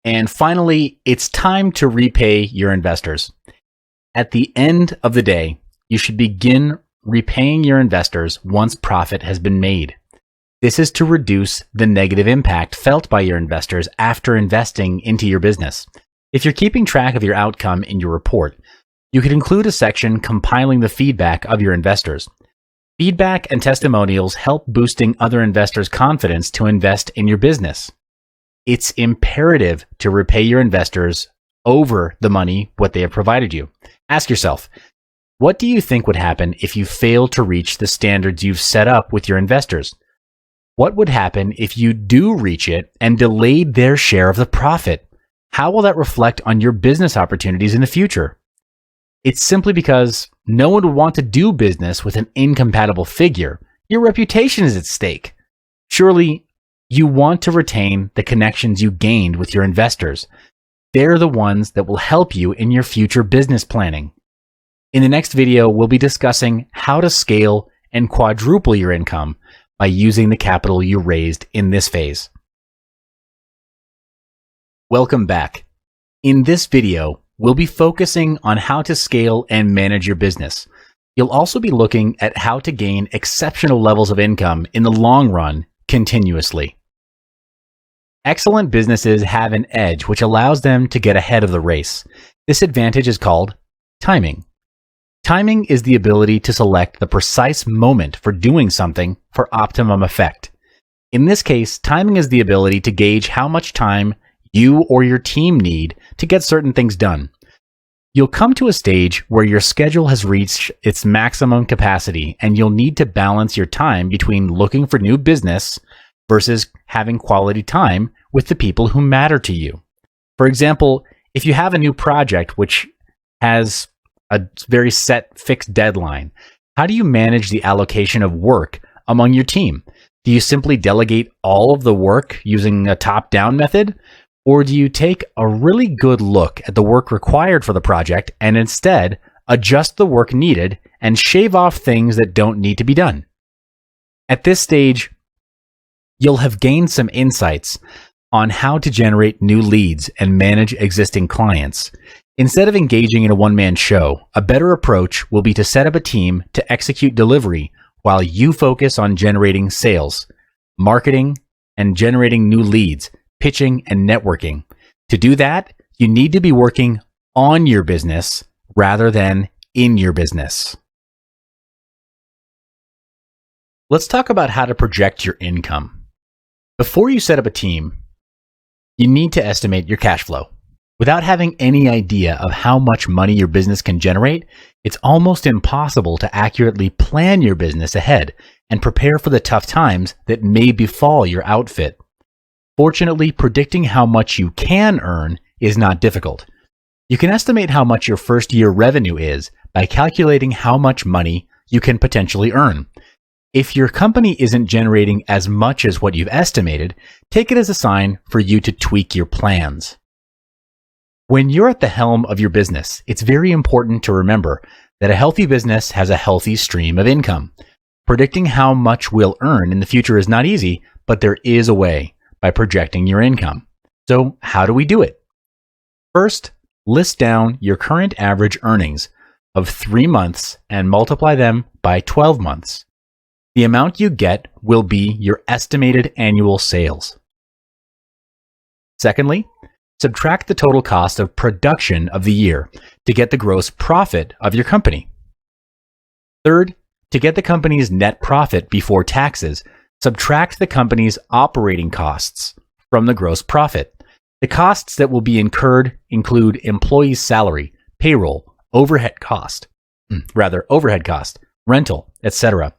And finally, it's time to repay your investors. At the end of the day, you should begin repaying your investors once profit has been made. This is to reduce the negative impact felt by your investors after investing into your business. If you're keeping track of your outcome in your report, you could include a section compiling the feedback of your investors. Feedback and testimonials help boosting other investors' confidence to invest in your business. It's imperative to repay your investors over the money what they have provided you. Ask yourself, what do you think would happen if you fail to reach the standards you've set up with your investors? What would happen if you do reach it and delayed their share of the profit? How will that reflect on your business opportunities in the future? It's simply because no one would want to do business with an incompatible figure. Your reputation is at stake. Surely, you want to retain the connections you gained with your investors. They're the ones that will help you in your future business planning. In the next video, we'll be discussing how to scale and quadruple your income by using the capital you raised in this phase. Welcome back. In this video, we'll be focusing on how to scale and manage your business. You'll also be looking at how to gain exceptional levels of income in the long run continuously. Excellent businesses have an edge which allows them to get ahead of the race. This advantage is called timing. Timing is the ability to select the precise moment for doing something for optimum effect. In this case, timing is the ability to gauge how much time you or your team need to get certain things done. You'll come to a stage where your schedule has reached its maximum capacity, and you'll need to balance your time between looking for new business versus having quality time with the people who matter to you. For example, if you have a new project which has a very set fixed deadline, how do you manage the allocation of work among your team? Do you simply delegate all of the work using a top-down method? Or do you take a really good look at the work required for the project and instead adjust the work needed and shave off things that don't need to be done? At this stage, you'll have gained some insights on how to generate new leads and manage existing clients. Instead of engaging in a one-man show, a better approach will be to set up a team to execute delivery while you focus on generating sales, marketing, and generating new leads, pitching, and networking. To do that, you need to be working on your business rather than in your business. Let's talk about how to project your income. Before you set up a team, you need to estimate your cash flow. Without having any idea of how much money your business can generate, it's almost impossible to accurately plan your business ahead and prepare for the tough times that may befall your outfit. Fortunately, predicting how much you can earn is not difficult. You can estimate how much your first year revenue is by calculating how much money you can potentially earn. If your company isn't generating as much as what you've estimated, take it as a sign for you to tweak your plans. When you're at the helm of your business, it's very important to remember that a healthy business has a healthy stream of income. Predicting how much we'll earn in the future is not easy, but there is a way by projecting your income. So how do we do it? First, list down your current average earnings of 3 months and multiply them by 12 months. The amount you get will be your estimated annual sales. Secondly, subtract the total cost of production of the year to get the gross profit of your company. Third, to get the company's net profit before taxes, subtract the company's operating costs from the gross profit. The costs that will be incurred include employee's salary, payroll, overhead cost, rental, etc.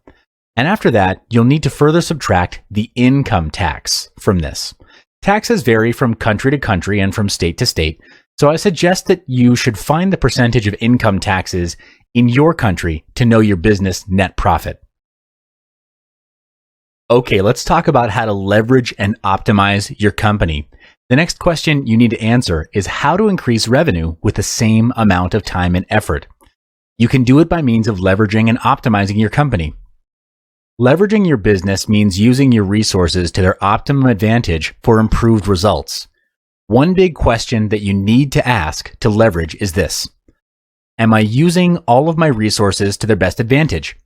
And after that, you'll need to further subtract the income tax from this. Taxes vary from country to country and from state to state, so I suggest that you should find the percentage of income taxes in your country to know your business net profit. Okay, let's talk about how to leverage and optimize your company. The next question you need to answer is how to increase revenue with the same amount of time and effort. You can do it by means of leveraging and optimizing your company. Leveraging your business means using your resources to their optimum advantage for improved results. One big question that you need to ask to leverage is this: am I using all of my resources to their best advantage?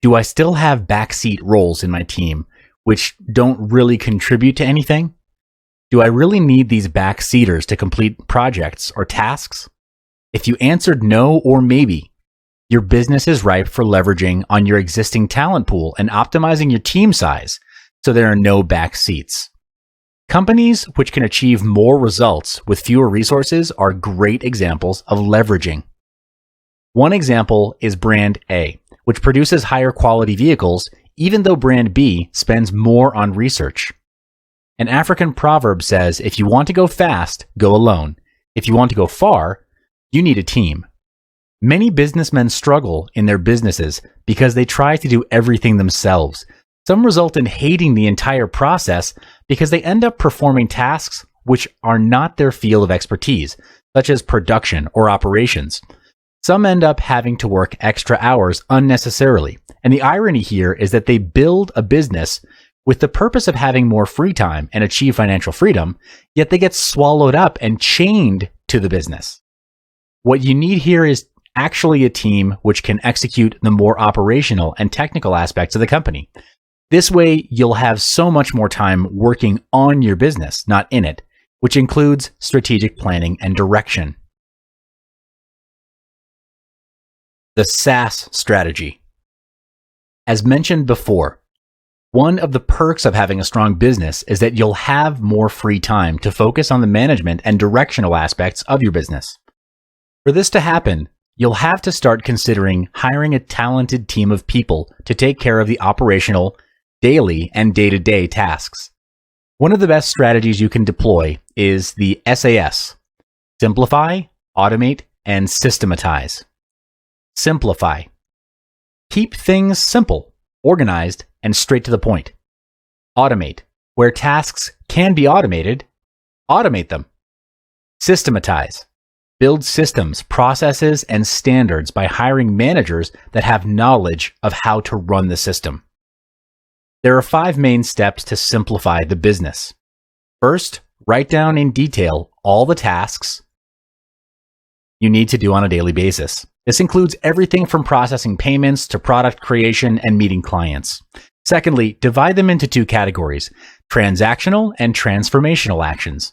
Do I still have backseat roles in my team which don't really contribute to anything? Do I really need these backseaters to complete projects or tasks? If you answered no or maybe, your business is ripe for leveraging on your existing talent pool and optimizing your team size so there are no back seats. Companies which can achieve more results with fewer resources are great examples of leveraging. One example is Brand A, which produces higher quality vehicles even though Brand B spends more on research. An African proverb says, if you want to go fast, go alone. If you want to go far, you need a team. Many businessmen struggle in their businesses because they try to do everything themselves. Some result in hating the entire process because they end up performing tasks which are not their field of expertise, such as production or operations. Some end up having to work extra hours unnecessarily. And the irony here is that they build a business with the purpose of having more free time and achieve financial freedom, yet they get swallowed up and chained to the business. What you need here is actually a team which can execute the more operational and technical aspects of the company. This way, you'll have so much more time working on your business, not in it, which includes strategic planning and direction. The SaaS strategy. As mentioned before, one of the perks of having a strong business is that you'll have more free time to focus on the management and directional aspects of your business. For this to happen, you'll have to start considering hiring a talented team of people to take care of the operational, daily, and day-to-day tasks. One of the best strategies you can deploy is the SAS: simplify, automate, and systematize. Simplify. Keep things simple, organized, and straight to the point. Automate. Where tasks can be automated, automate them. Systematize. Build systems, processes, and standards by hiring managers that have knowledge of how to run the system. There are 5 main steps to simplify the business. First, write down in detail all the tasks you need to do on a daily basis. This includes everything from processing payments to product creation and meeting clients. Secondly, divide them into 2 categories: transactional and transformational actions.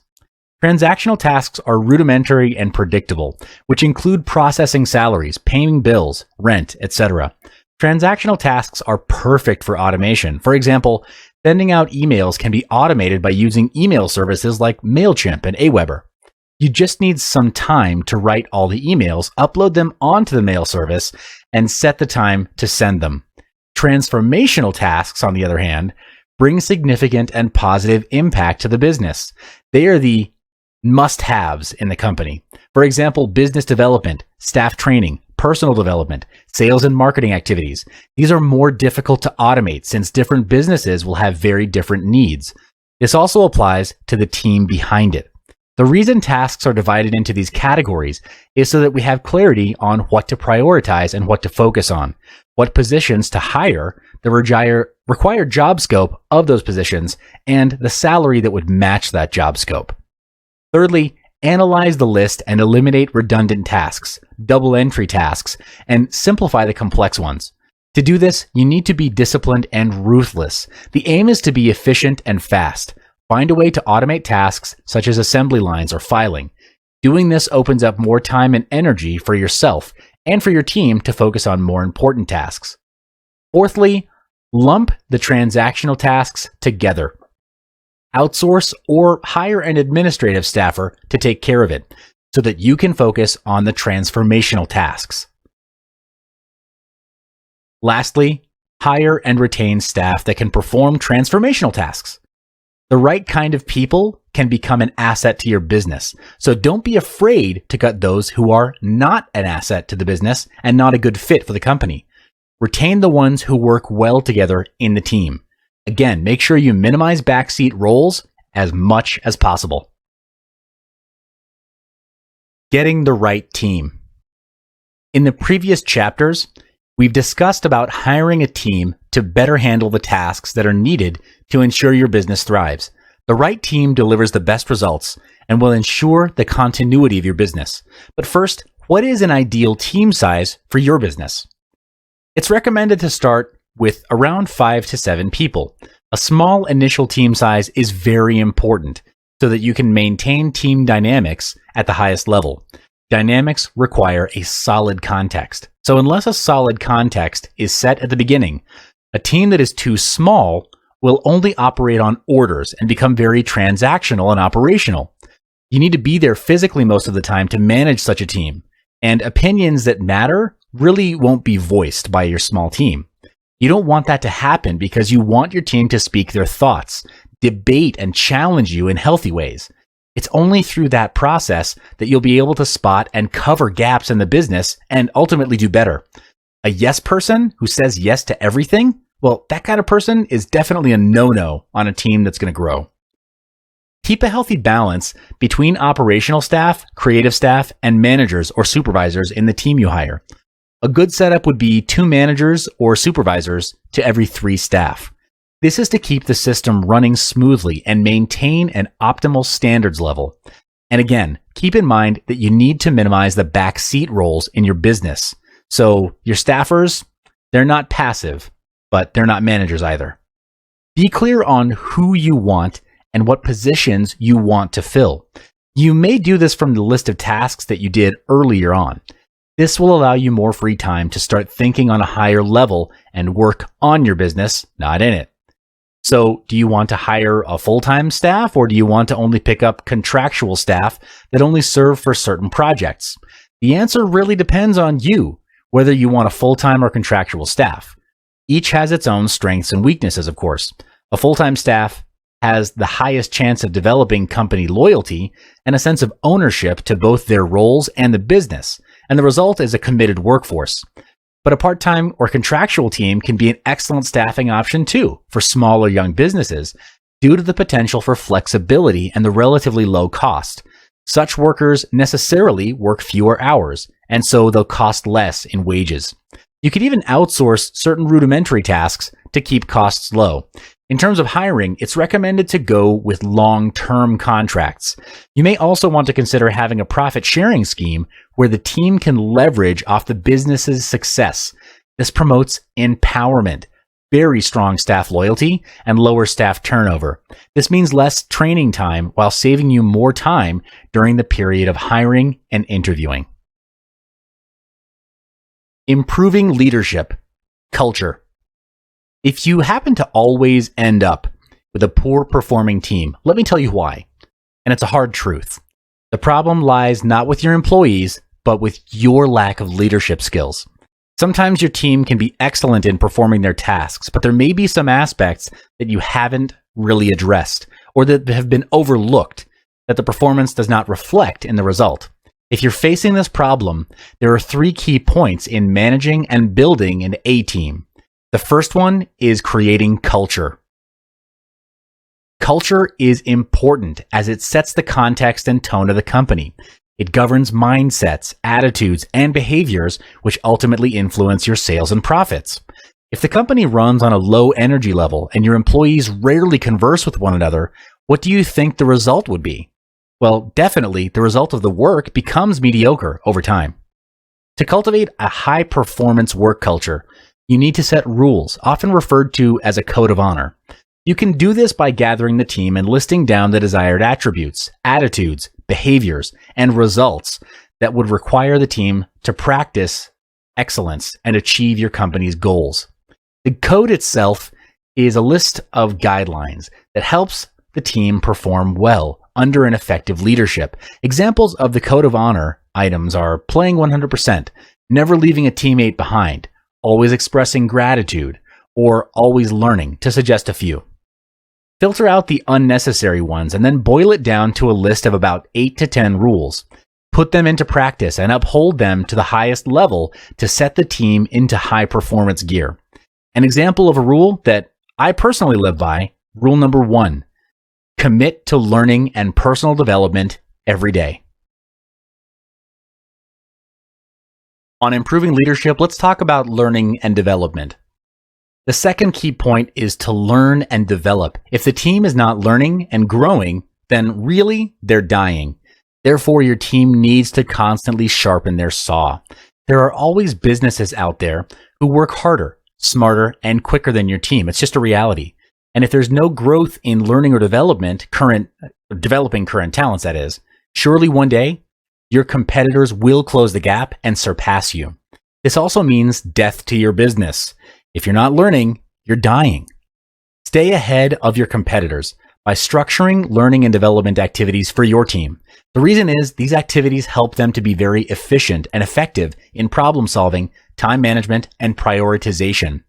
Transactional tasks are rudimentary and predictable, which include processing salaries, paying bills, rent, etc. Transactional tasks are perfect for automation. For example, sending out emails can be automated by using email services like MailChimp and Aweber. You just need some time to write all the emails, upload them onto the mail service, and set the time to send them. Transformational tasks, on the other hand, bring significant and positive impact to the business. They are the must-haves in the company. For example, business development, staff training, personal development, sales and marketing activities. These are more difficult to automate since different businesses will have very different needs. This also applies to the team behind it. The reason tasks are divided into these categories is so that we have clarity on what to prioritize and what to focus on, what positions to hire, the required job scope of those positions, and the salary that would match that job scope. Thirdly, analyze the list and eliminate redundant tasks, double entry tasks, and simplify the complex ones. To do this, you need to be disciplined and ruthless. The aim is to be efficient and fast. Find a way to automate tasks such as assembly lines or filing. Doing this opens up more time and energy for yourself and for your team to focus on more important tasks. Fourthly, lump the transactional tasks together. Outsource or hire an administrative staffer to take care of it so that you can focus on the transformational tasks. Lastly, hire and retain staff that can perform transformational tasks. The right kind of people can become an asset to your business, so don't be afraid to cut those who are not an asset to the business and not a good fit for the company. Retain the ones who work well together in the team. Again, make sure you minimize backseat roles as much as possible. Getting the right team. In the previous chapters, we've discussed about hiring a team to better handle the tasks that are needed to ensure your business thrives. The right team delivers the best results and will ensure the continuity of your business. But first, what is an ideal team size for your business? It's recommended to start with around 5 to 7 people. A small initial team size is very important so that you can maintain team dynamics at the highest level. Dynamics require a solid context. So unless a solid context is set at the beginning, a team that is too small will only operate on orders and become very transactional and operational. You need to be there physically most of the time to manage such a team, and opinions that matter really won't be voiced by your small team. You don't want that to happen because you want your team to speak their thoughts, debate, and challenge you in healthy ways. It's only through that process that you'll be able to spot and cover gaps in the business and ultimately do better. A yes person who says yes to everything, well, that kind of person is definitely a no-no on a team that's going to grow. Keep a healthy balance between operational staff, creative staff, and managers or supervisors in the team you hire. A good setup would be 2 managers or supervisors to every 3 staff. This is to keep the system running smoothly and maintain an optimal standards level. And again, keep in mind that you need to minimize the backseat roles in your business. So your staffers, they're not passive, but they're not managers either. Be clear on who you want and what positions you want to fill. You may do this from the list of tasks that you did earlier on. This will allow you more free time to start thinking on a higher level and work on your business, not in it. So, do you want to hire a full-time staff, or do you want to only pick up contractual staff that only serve for certain projects? The answer really depends on you, whether you want a full-time or contractual staff. Each has its own strengths and weaknesses, of course. A full-time staff has the highest chance of developing company loyalty and a sense of ownership to both their roles and the business, and the result is a committed workforce. But a part-time or contractual team can be an excellent staffing option too for small or young businesses due to the potential for flexibility and the relatively low cost. Such workers necessarily work fewer hours, and so they'll cost less in wages. You could even outsource certain rudimentary tasks to keep costs low. In terms of hiring, it's recommended to go with long-term contracts. You may also want to consider having a profit-sharing scheme where the team can leverage off the business's success. This promotes empowerment, very strong staff loyalty, and lower staff turnover. This means less training time while saving you more time during the period of hiring and interviewing. Improving leadership, culture. If you happen to always end up with a poor performing team, let me tell you why. And it's a hard truth. The problem lies not with your employees, but with your lack of leadership skills. Sometimes your team can be excellent in performing their tasks, but there may be some aspects that you haven't really addressed or that have been overlooked that the performance does not reflect in the result. If you're facing this problem, there are 3 key points in managing and building an A team. The first one is creating culture. Culture is important as it sets the context and tone of the company. It governs mindsets, attitudes, and behaviors which ultimately influence your sales and profits. If the company runs on a low energy level and your employees rarely converse with one another, what do you think the result would be? Well, definitely the result of the work becomes mediocre over time. To cultivate a high-performance work culture, you need to set rules, often referred to as a code of honor. You can do this by gathering the team and listing down the desired attributes, attitudes, behaviors, and results that would require the team to practice excellence and achieve your company's goals. The code itself is a list of guidelines that helps the team perform well under an effective leadership. Examples of the code of honor items are playing 100%, never leaving a teammate behind, always expressing gratitude, or always learning, to suggest a few. Filter out the unnecessary ones and then boil it down to a list of about 8 to 10 rules. Put them into practice and uphold them to the highest level to set the team into high performance gear. An example of a rule that I personally live by, rule number 1, commit to learning and personal development every day. On improving leadership, let's talk about learning and development. The second key point is to learn and develop. If the team is not learning and growing, then really they're dying. Therefore, your team needs to constantly sharpen their saw. There are always businesses out there who work harder, smarter, and quicker than your team. It's just a reality. And if there's no growth in learning or developing current talents, that is, surely one day your competitors will close the gap and surpass you. This also means death to your business. If you're not learning, you're dying. Stay ahead of your competitors by structuring learning and development activities for your team. The reason is these activities help them to be very efficient and effective in problem solving, time management, and prioritization.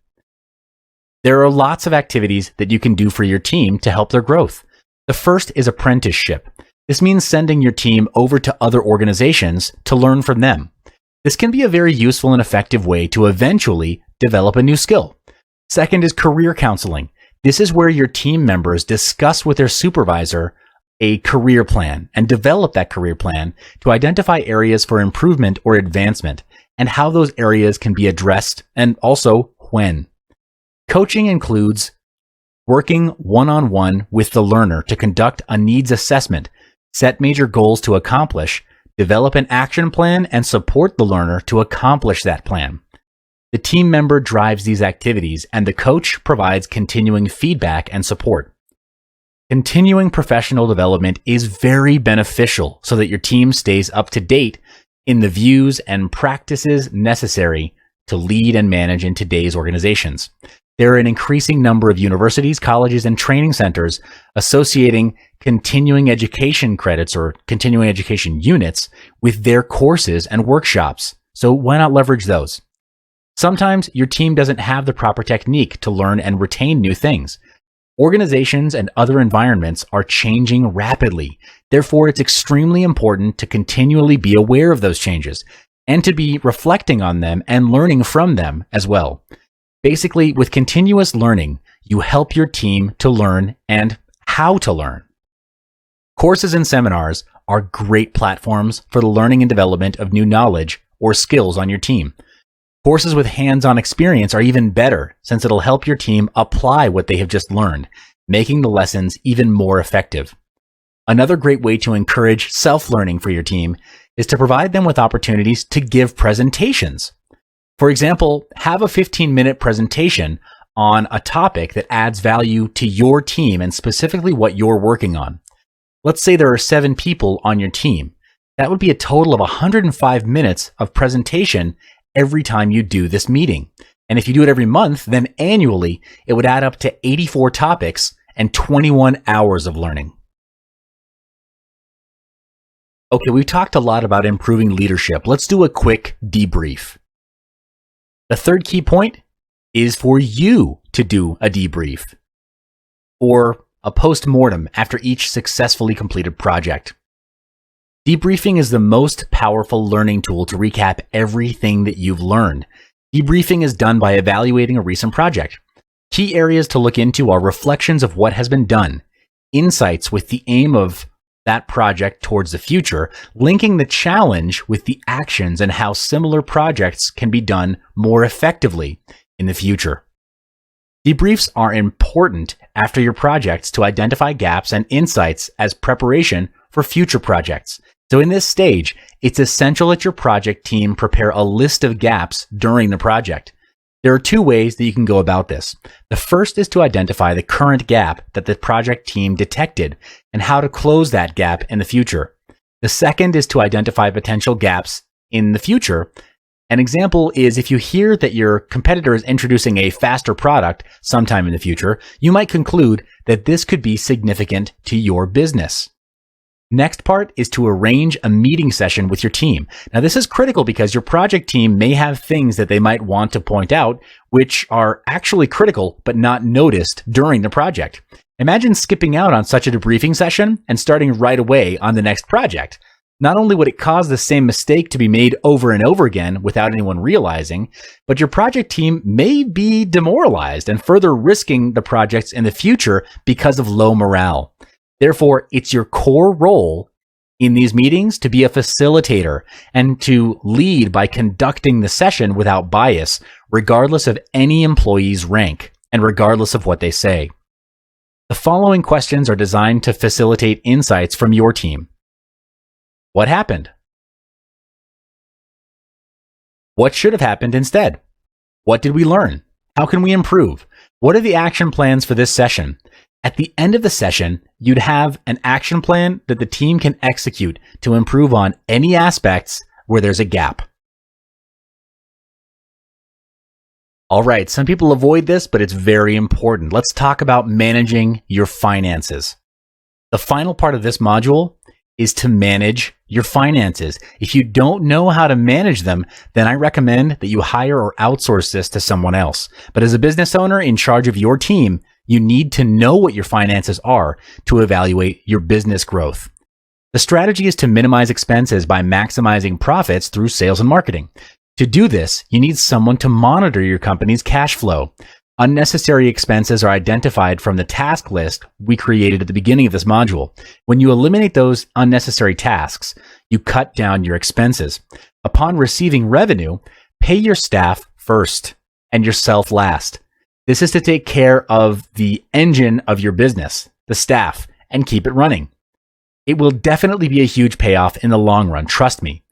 There are lots of activities that you can do for your team to help their growth. The first is apprenticeship. This means sending your team over to other organizations to learn from them. This can be a very useful and effective way to eventually develop a new skill. Second is career counseling. This is where your team members discuss with their supervisor a career plan and develop that career plan to identify areas for improvement or advancement and how those areas can be addressed and also when. Coaching includes working one-on-one with the learner to conduct a needs assessment, set major goals to accomplish, develop an action plan, and support the learner to accomplish that plan. The team member drives these activities, and the coach provides continuing feedback and support. Continuing professional development is very beneficial so that your team stays up to date in the views and practices necessary to lead and manage in today's organizations. There are an increasing number of universities, colleges, and training centers associating continuing education credits or continuing education units with their courses and workshops. So why not leverage those? Sometimes your team doesn't have the proper technique to learn and retain new things. Organizations and other environments are changing rapidly. Therefore, it's extremely important to continually be aware of those changes and to be reflecting on them and learning from them as well. Basically, with continuous learning, you help your team to learn and how to learn. Courses and seminars are great platforms for the learning and development of new knowledge or skills on your team. Courses with hands-on experience are even better since it'll help your team apply what they have just learned, making the lessons even more effective. Another great way to encourage self-learning for your team is to provide them with opportunities to give presentations. For example, have a 15-minute presentation on a topic that adds value to your team and specifically what you're working on. Let's say there are 7 people on your team. That would be a total of 105 minutes of presentation every time you do this meeting. And if you do it every month, then annually, it would add up to 84 topics and 21 hours of learning. Okay, we've talked a lot about improving leadership. Let's do a quick debrief. The third key point is for you to do a debrief or a post-mortem after each successfully completed project. Debriefing is the most powerful learning tool to recap everything that you've learned. Debriefing is done by evaluating a recent project. Key areas to look into are reflections of what has been done, insights with the aim of that project towards the future, linking the challenge with the actions and how similar projects can be done more effectively in the future. Debriefs are important after your projects to identify gaps and insights as preparation for future projects. So in this stage, it's essential that your project team prepare a list of gaps during the project. There are 2 ways that you can go about this. The first is to identify the current gap that the project team detected and how to close that gap in the future. The second is to identify potential gaps in the future. An example is if you hear that your competitor is introducing a faster product sometime in the future, you might conclude that this could be significant to your business. Next part is to arrange a meeting session with your team. Now, this is critical because your project team may have things that they might want to point out, which are actually critical but not noticed during the project. Imagine skipping out on such a debriefing session and starting right away on the next project. Not only would it cause the same mistake to be made over and over again without anyone realizing, but your project team may be demoralized and further risking the projects in the future because of low morale. Therefore, it's your core role in these meetings to be a facilitator and to lead by conducting the session without bias, regardless of any employee's rank and regardless of what they say. The following questions are designed to facilitate insights from your team. What happened? What should have happened instead? What did we learn? How can we improve? What are the action plans for this session? At the end of the session, you'd have an action plan that the team can execute to improve on any aspects where there's a gap. All right, some people avoid this, but it's very important. Let's talk about managing your finances. The final part of this module is to manage your finances. If you don't know how to manage them, then I recommend that you hire or outsource this to someone else. But as a business owner in charge of your team, you need to know what your finances are to evaluate your business growth. The strategy is to minimize expenses by maximizing profits through sales and marketing. To do this, you need someone to monitor your company's cash flow. Unnecessary expenses are identified from the task list we created at the beginning of this module. When you eliminate those unnecessary tasks, you cut down your expenses. Upon receiving revenue, pay your staff first and yourself last. This is to take care of the engine of your business, the staff, and keep it running. It will definitely be a huge payoff in the long run, trust me.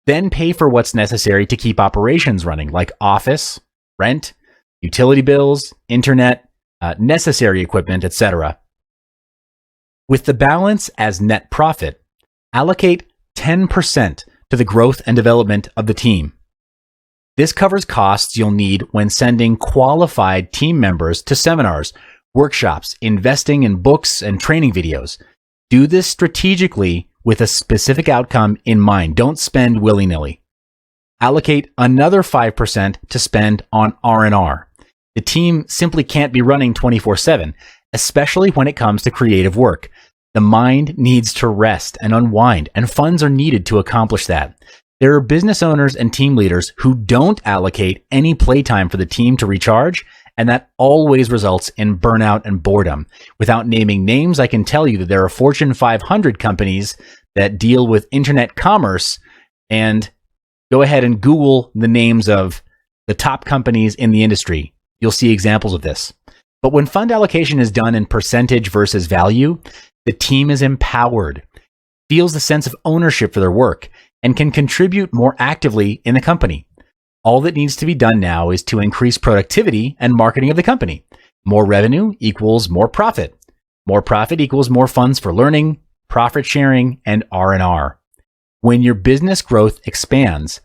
Then pay for what's necessary to keep operations running, like office, rent, utility bills, internet, necessary equipment, etc. With the balance as net profit, allocate 10% to the growth and development of the team. This covers costs you'll need when sending qualified team members to seminars, workshops, investing in books and training videos. Do this strategically with a specific outcome in mind. Don't spend willy-nilly. Allocate another 5% to spend on R&R. The team simply can't be running 24/7, especially when it comes to creative work. The mind needs to rest and unwind, and funds are needed to accomplish that. There are business owners and team leaders who don't allocate any playtime for the team to recharge, and that always results in burnout and boredom. Without naming names, I can tell you that there are Fortune 500 companies that deal with internet commerce, and go ahead and Google the names of the top companies in the industry. You'll see examples of this. But when fund allocation is done in percentage versus value, the team is empowered, feels the sense of ownership for their work, and can contribute more actively in the company. All that needs to be done now is to increase productivity and marketing of the company. More revenue equals more profit. More profit equals more funds for learning, profit sharing, and R&R. When your business growth expands,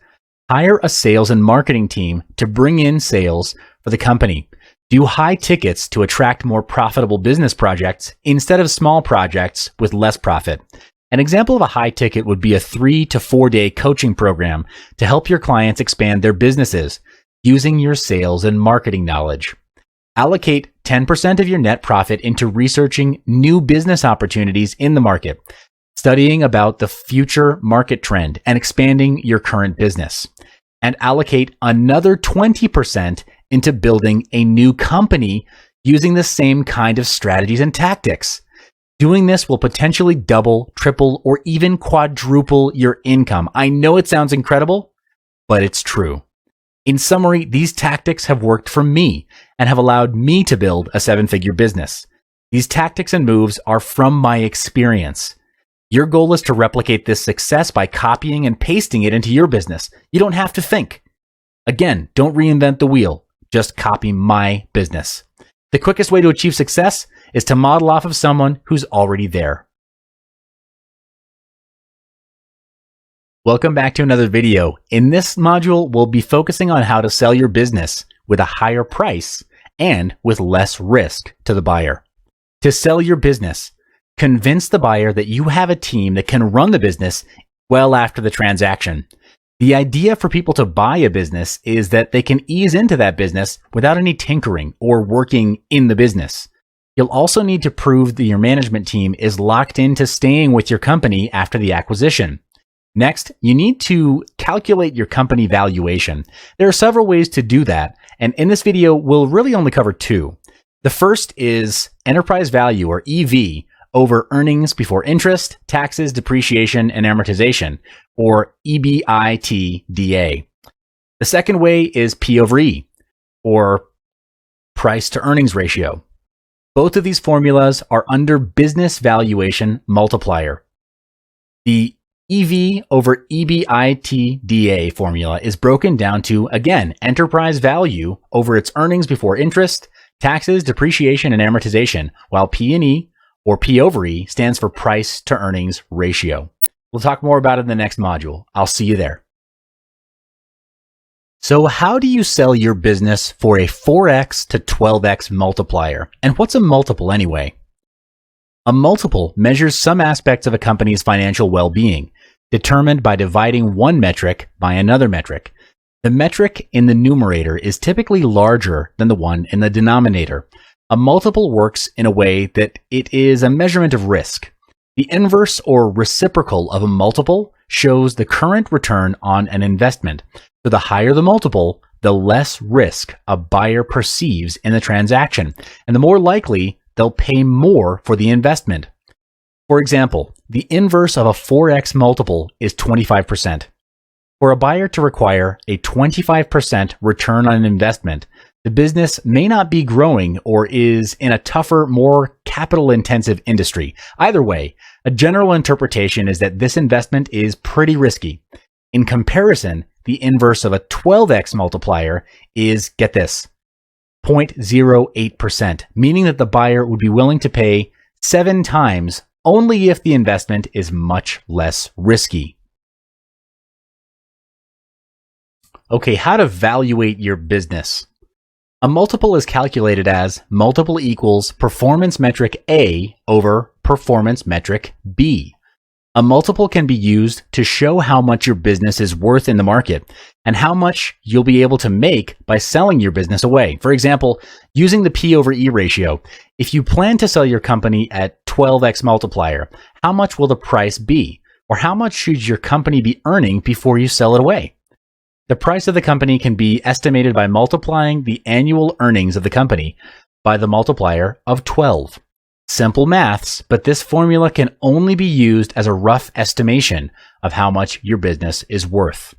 hire a sales and marketing team to bring in sales for the company. Do high tickets to attract more profitable business projects instead of small projects with less profit. An example of a high ticket would be a 3 to 4 day coaching program to help your clients expand their businesses using your sales and marketing knowledge. Allocate 10% of your net profit into researching new business opportunities in the market, studying about the future market trend and expanding your current business. And allocate another 20% into building a new company using the same kind of strategies and tactics. Doing this will potentially double, triple, or even quadruple your income. I know it sounds incredible, but it's true. In summary, these tactics have worked for me and have allowed me to build a 7-figure business. These tactics and moves are from my experience. Your goal is to replicate this success by copying and pasting it into your business. You don't have to think. Again, don't reinvent the wheel. Just copy my business. The quickest way to achieve success is to model off of someone who's already there. Welcome back to another video. In this module, we'll be focusing on how to sell your business with a higher price and with less risk to the buyer. To sell your business, convince the buyer that you have a team that can run the business well after the transaction. The idea for people to buy a business is that they can ease into that business without any tinkering or working in the business. You'll also need to prove that your management team is locked into staying with your company after the acquisition. Next, you need to calculate your company valuation. There are several ways to do that, and in this video, we'll really only cover two. The first is enterprise value, or EV, over earnings before interest, taxes, depreciation, and amortization, or EBITDA. The second way is P over E, or price to earnings ratio. Both of these formulas are under business valuation multiplier. The EV over EBITDA formula is broken down to, again, enterprise value over its earnings before interest, taxes, depreciation, and amortization, while P&E, or P over E, stands for price to earnings ratio. We'll talk more about it in the next module. I'll see you there. So how do you sell your business for a 4x to 12x multiplier? And what's a multiple anyway? A multiple measures some aspects of a company's financial well-being, determined by dividing one metric by another metric. The metric in the numerator is typically larger than the one in the denominator. A multiple works in a way that it is a measurement of risk. The inverse or reciprocal of a multiple shows the current return on an investment. So the higher the multiple, the less risk a buyer perceives in the transaction, and the more likely they'll pay more for the investment. For example, the inverse of a 4x multiple is 25%. For a buyer to require a 25% return on an investment, the business may not be growing or is in a tougher, more capital-intensive industry. Either way, a general interpretation is that this investment is pretty risky. In comparison, the inverse of a 12x multiplier is, get this, 0.08%, meaning that the buyer would be willing to pay 7 times only if the investment is much less risky. Okay, how to evaluate your business. A multiple is calculated as multiple equals performance metric A over performance metric B. A multiple can be used to show how much your business is worth in the market and how much you'll be able to make by selling your business away. For example, using the P over E ratio, if you plan to sell your company at 12x multiplier, how much will the price be? Or how much should your company be earning before you sell it away? The price of the company can be estimated by multiplying the annual earnings of the company by the multiplier of 12. Simple maths, but this formula can only be used as a rough estimation of how much your business is worth.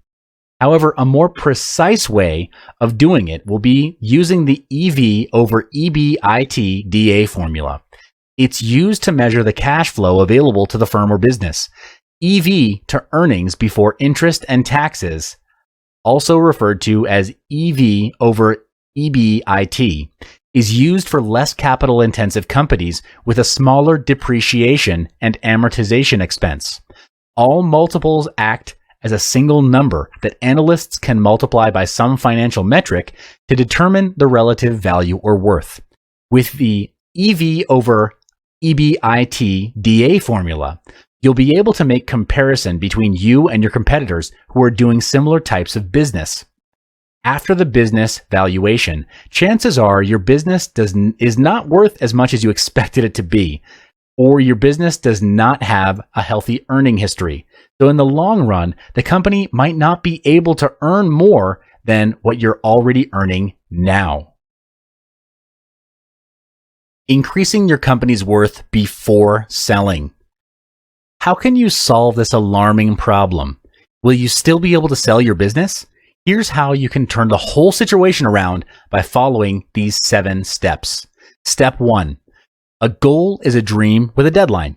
However, a more precise way of doing it will be using the EV over EBIT DA formula. It's used to measure the cash flow available to the firm or business. EV to earnings before interest and taxes, also referred to as EV over EBIT, is used for less capital-intensive companies with a smaller depreciation and amortization expense. All multiples act as a single number that analysts can multiply by some financial metric to determine the relative value or worth. With the EV over EBIT DA formula, you'll be able to make comparison between you and your competitors who are doing similar types of business. After the business valuation, chances are your business is not worth as much as you expected it to be, or your business does not have a healthy earning history. So in the long run, the company might not be able to earn more than what you're already earning now. Increasing your company's worth before selling. How can you solve this alarming problem? Will you still be able to sell your business? Here's how you can turn the whole situation around by following these 7 steps. Step 1. A goal is a dream with a deadline.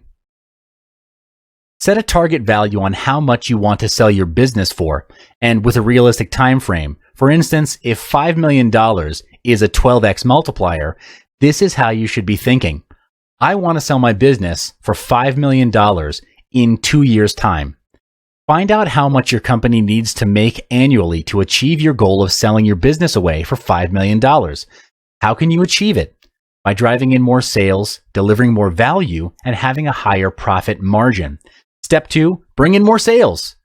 Set a target value on how much you want to sell your business for, and with a realistic time frame. For instance, if $5 million is a 12x multiplier, this is how you should be thinking. I want to sell my business for $5 million in 2 years' time. Find out how much your company needs to make annually to achieve your goal of selling your business away for $5 million. How can you achieve it? By driving in more sales, delivering more value, and having a higher profit margin. Step 2, bring in more sales.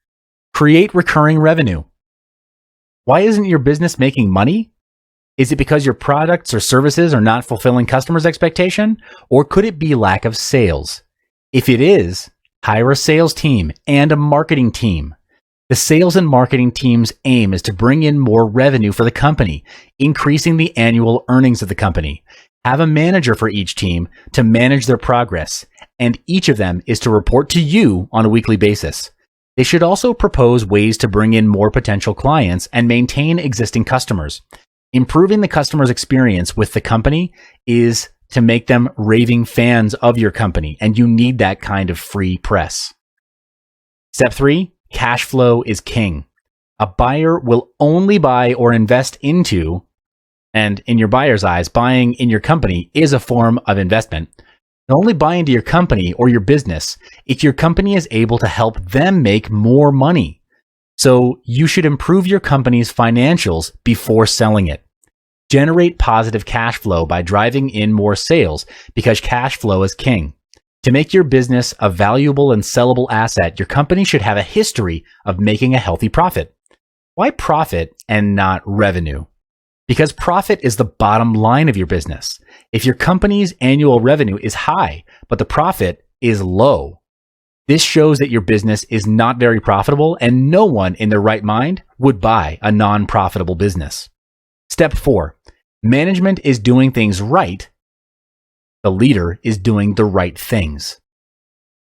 Create recurring revenue. Why isn't your business making money? Is it because your products or services are not fulfilling customers' expectation? Or could it be lack of sales? If it is, hire a sales team and a marketing team. The sales and marketing team's aim is to bring in more revenue for the company, increasing the annual earnings of the company. Have a manager for each team to manage their progress, and each of them is to report to you on a weekly basis. They should also propose ways to bring in more potential clients and maintain existing customers. Improving the customer's experience with the company is to make them raving fans of your company, and you need that kind of free press. Step 3, cash flow is king. A buyer will only buy or invest into, and in your buyer's eyes, buying in your company is a form of investment. They'll only buy into your company or your business if your company is able to help them make more money. So you should improve your company's financials before selling it. Generate positive cash flow by driving in more sales because cash flow is king. To make your business a valuable and sellable asset, your company should have a history of making a healthy profit. Why profit and not revenue? Because profit is the bottom line of your business. If your company's annual revenue is high, but the profit is low, this shows that your business is not very profitable and no one in their right mind would buy a non-profitable business. Step 4. Management is doing things right. The leader is doing the right things.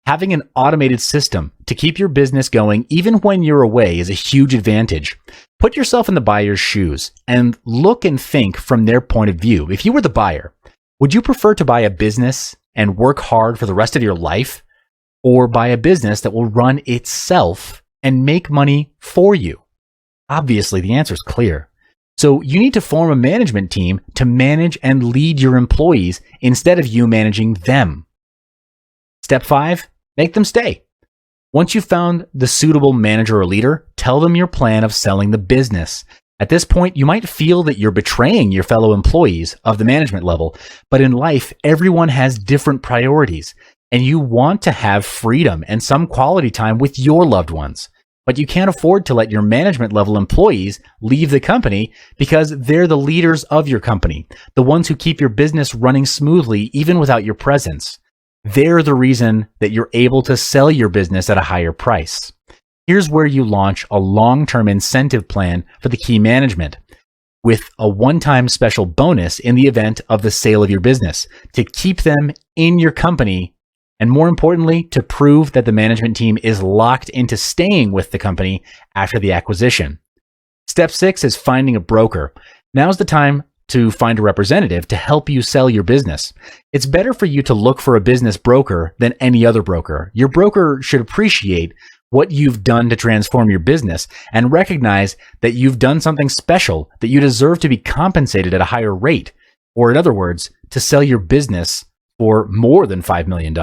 Having an automated system to keep your business going even when you're away is a huge advantage. Put yourself in the buyer's shoes and look and think from their point of view. If you were the buyer, would you prefer to buy a business and work hard for the rest of your life, or buy a business that will run itself and make money for you? Obviously, the answer is clear. So you need to form a management team to manage and lead your employees instead of you managing them. Step 5, make them stay. Once you've found the suitable manager or leader, tell them your plan of selling the business. At this point, you might feel that you're betraying your fellow employees of the management level, but in life, everyone has different priorities, and you want to have freedom and some quality time with your loved ones. But you can't afford to let your management level employees leave the company because they're the leaders of your company, the ones who keep your business running smoothly even without your presence. They're the reason that you're able to sell your business at a higher price. Here's where you launch a long-term incentive plan for the key management with a one-time special bonus in the event of the sale of your business to keep them in your company, and more importantly, to prove that the management team is locked into staying with the company after the acquisition. Step 6 is finding a broker. Now's the time to find a representative to help you sell your business. It's better for you to look for a business broker than any other broker. Your broker should appreciate what you've done to transform your business and recognize that you've done something special, that you deserve to be compensated at a higher rate, or in other words, to sell your business for more than $5 million.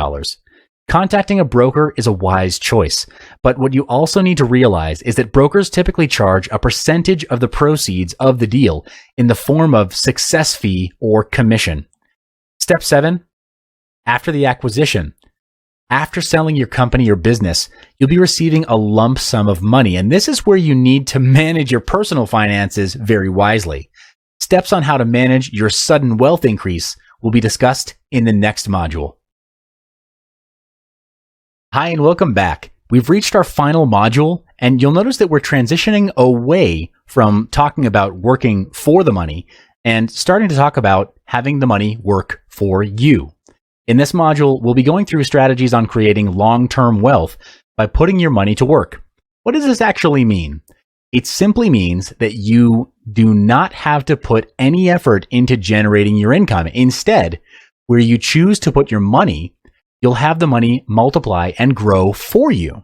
Contacting a broker is a wise choice, but what you also need to realize is that brokers typically charge a percentage of the proceeds of the deal in the form of success fee or commission. Step 7, after the acquisition. After selling your company or business, you'll be receiving a lump sum of money, and this is where you need to manage your personal finances very wisely. Steps on how to manage your sudden wealth increase will be discussed in the next module. Hi, and welcome back. We've reached our final module, and you'll notice that we're transitioning away from talking about working for the money and starting to talk about having the money work for you. In this module, we'll be going through strategies on creating long-term wealth by putting your money to work. What does this actually mean? It simply means that you do not have to put any effort into generating your income. Instead, where you choose to put your money, you'll have the money multiply and grow for you.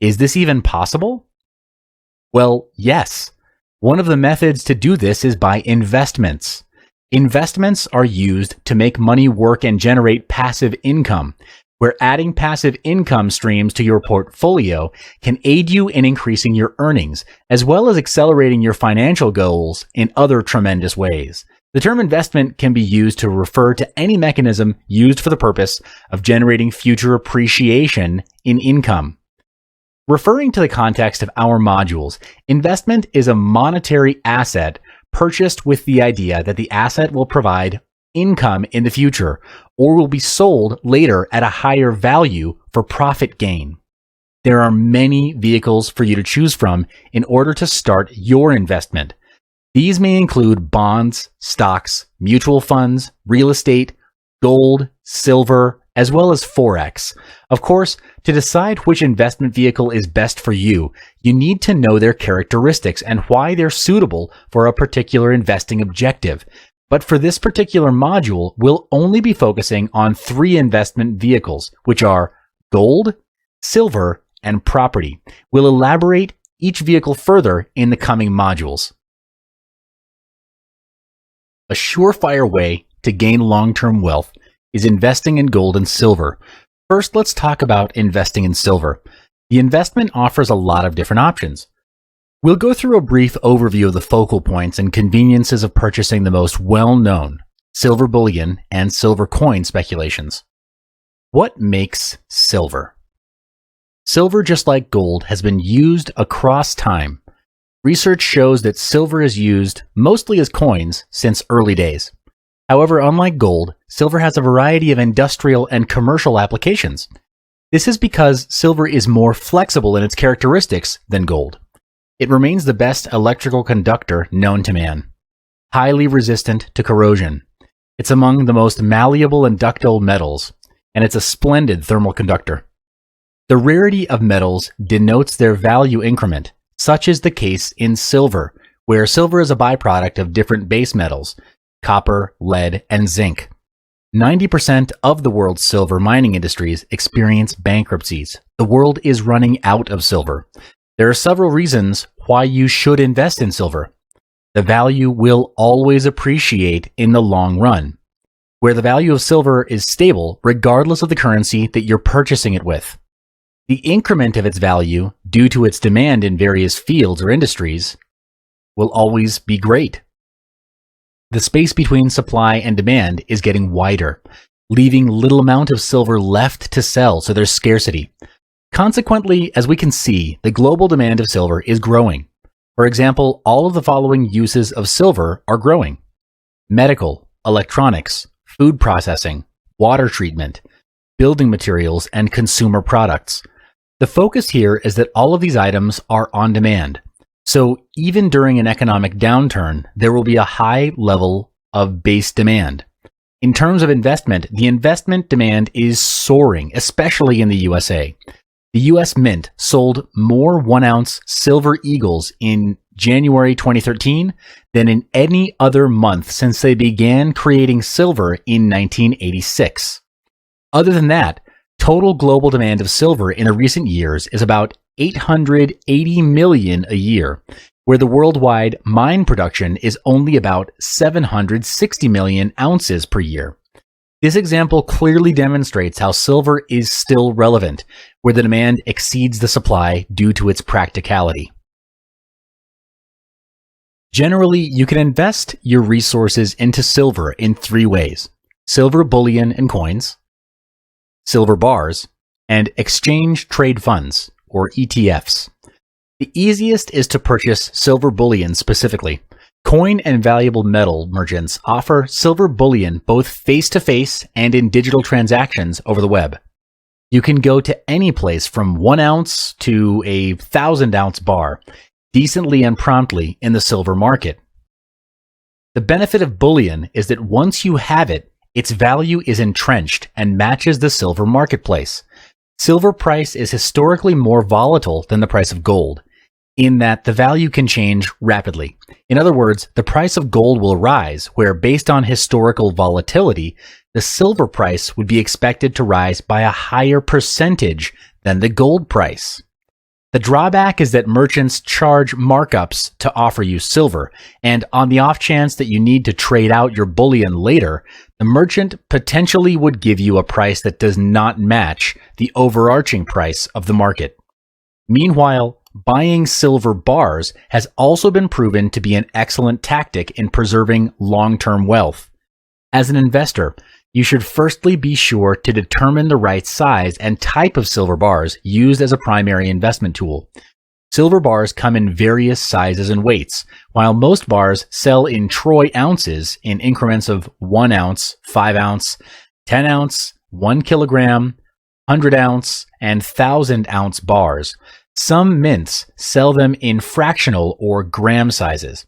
Is this even possible? Well, yes. One of the methods to do this is by investments. Investments are used to make money work and generate passive income, where adding passive income streams to your portfolio can aid you in increasing your earnings, as well as accelerating your financial goals in other tremendous ways. The term investment can be used to refer to any mechanism used for the purpose of generating future appreciation in income. Referring to the context of our modules, investment is a monetary asset purchased with the idea that the asset will provide income in the future or will be sold later at a higher value for profit gain. There are many vehicles for you to choose from in order to start your investment. These may include bonds, stocks, mutual funds, real estate, gold, silver, as well as Forex. Of course, to decide which investment vehicle is best for you, you need to know their characteristics and why they're suitable for a particular investing objective. But for this particular module, we'll only be focusing on 3 investment vehicles, which are gold, silver, and property. We'll elaborate each vehicle further in the coming modules. A surefire way to gain long-term wealth is investing in gold and silver. First, let's talk about investing in silver. The investment offers a lot of different options. We'll go through a brief overview of the focal points and conveniences of purchasing the most well-known silver bullion and silver coin speculations. What makes silver? Silver, just like gold, has been used across time. Research shows that silver is used mostly as coins since early days. However, unlike gold, silver has a variety of industrial and commercial applications. This is because silver is more flexible in its characteristics than gold. It remains the best electrical conductor known to man, highly resistant to corrosion. It's among the most malleable and ductile metals, and it's a splendid thermal conductor. The rarity of metals denotes their value increment. Such is the case in silver, where silver is a byproduct of different base metals, copper, lead, and zinc. 90% of the world's silver mining industries experience bankruptcies. The world is running out of silver. There are several reasons why you should invest in silver. The value will always appreciate in the long run, where the value of silver is stable regardless of the currency that you're purchasing it with. The increment of its value, due to its demand in various fields or industries, will always be great. The space between supply and demand is getting wider, leaving little amount of silver left to sell, so there's scarcity. Consequently, as we can see, the global demand of silver is growing. For example, all of the following uses of silver are growing: medical, electronics, food processing, water treatment, building materials, and consumer products. The focus here is that all of these items are on demand. So even during an economic downturn, there will be a high level of base demand. In terms of investment, the investment demand is soaring, especially in the USA. The US Mint sold more 1-ounce silver eagles in January 2013 than in any other month since they began creating silver in 1986. Other than that, total global demand of silver in the recent years is about 880 million a year, where the worldwide mine production is only about 760 million ounces per year. This example clearly demonstrates how silver is still relevant, where the demand exceeds the supply due to its practicality. Generally, you can invest your resources into silver in 3 ways: silver bullion and coins, silver bars, and exchange trade funds, or ETFs. The easiest is to purchase silver bullion specifically. Coin and valuable metal merchants offer silver bullion both face-to-face and in digital transactions over the web. You can go to any place from 1 ounce to a 1,000-ounce bar, decently and promptly in the silver market. The benefit of bullion is that once you have it, its value is entrenched and matches the silver marketplace. Silver price is historically more volatile than the price of gold, in that the value can change rapidly. In other words, the price of gold will rise, where based on historical volatility, the silver price would be expected to rise by a higher percentage than the gold price. The drawback is that merchants charge markups to offer you silver, and on the off chance that you need to trade out your bullion later, the merchant potentially would give you a price that does not match the overarching price of the market. Meanwhile, buying silver bars has also been proven to be an excellent tactic in preserving long-term wealth. As an investor, you should firstly be sure to determine the right size and type of silver bars used as a primary investment tool. Silver bars come in various sizes and weights, while most bars sell in troy ounces in increments of 1 ounce, 5 ounce, 10 ounce, 1 kilogram, 100 ounce, and 1,000 ounce bars. Some mints sell them in fractional or gram sizes.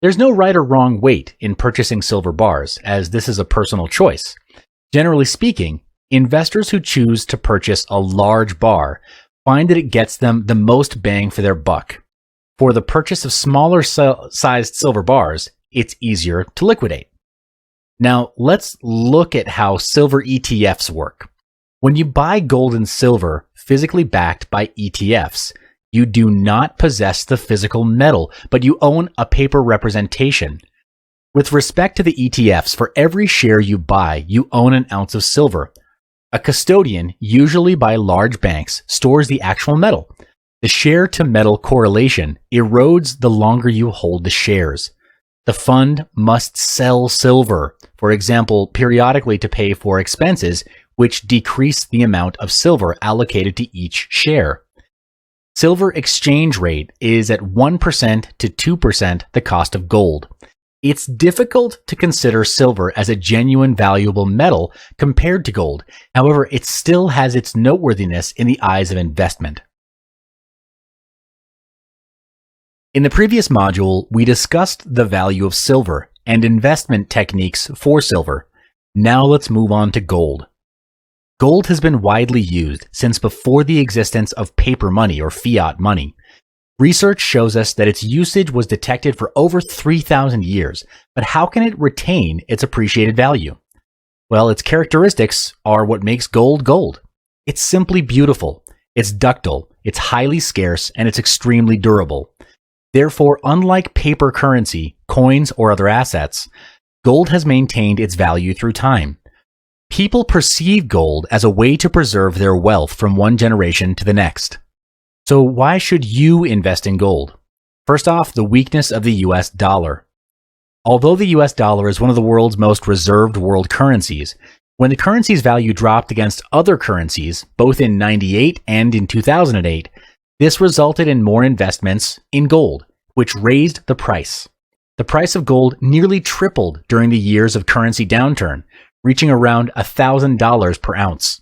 There's no right or wrong weight in purchasing silver bars, as this is a personal choice. Generally speaking, investors who choose to purchase a large bar find that it gets them the most bang for their buck. For the purchase of smaller sized silver bars, it's easier to liquidate. Now, let's look at how silver ETFs work. When you buy gold and silver physically backed by ETFs, you do not possess the physical metal, but you own a paper representation. With respect to the ETFs, for every share you buy, you own an ounce of silver. A custodian, usually by large banks, stores the actual metal. The share-to-metal correlation erodes the longer you hold the shares. The fund must sell silver, for example, periodically to pay for expenses, which decrease the amount of silver allocated to each share. Silver exchange rate is at 1% to 2% the cost of gold. It's difficult to consider silver as a genuine valuable metal compared to gold. However, it still has its noteworthiness in the eyes of investment. In the previous module, we discussed the value of silver and investment techniques for silver. Now let's move on to gold. Gold has been widely used since before the existence of paper money or fiat money. Research shows us that its usage was detected for over 3,000 years, but how can it retain its appreciated value? Well, its characteristics are what makes gold gold. It's simply beautiful, it's ductile, it's highly scarce, and it's extremely durable. Therefore, unlike paper currency, coins, or other assets, gold has maintained its value through time. People perceive gold as a way to preserve their wealth from one generation to the next. So why should you invest in gold? First off, the weakness of the US dollar. Although the US dollar is one of the world's most reserved world currencies, when the currency's value dropped against other currencies, both in 98 and in 2008, this resulted in more investments in gold, which raised the price. The price of gold nearly tripled during the years of currency downturn, reaching around $1,000 per ounce.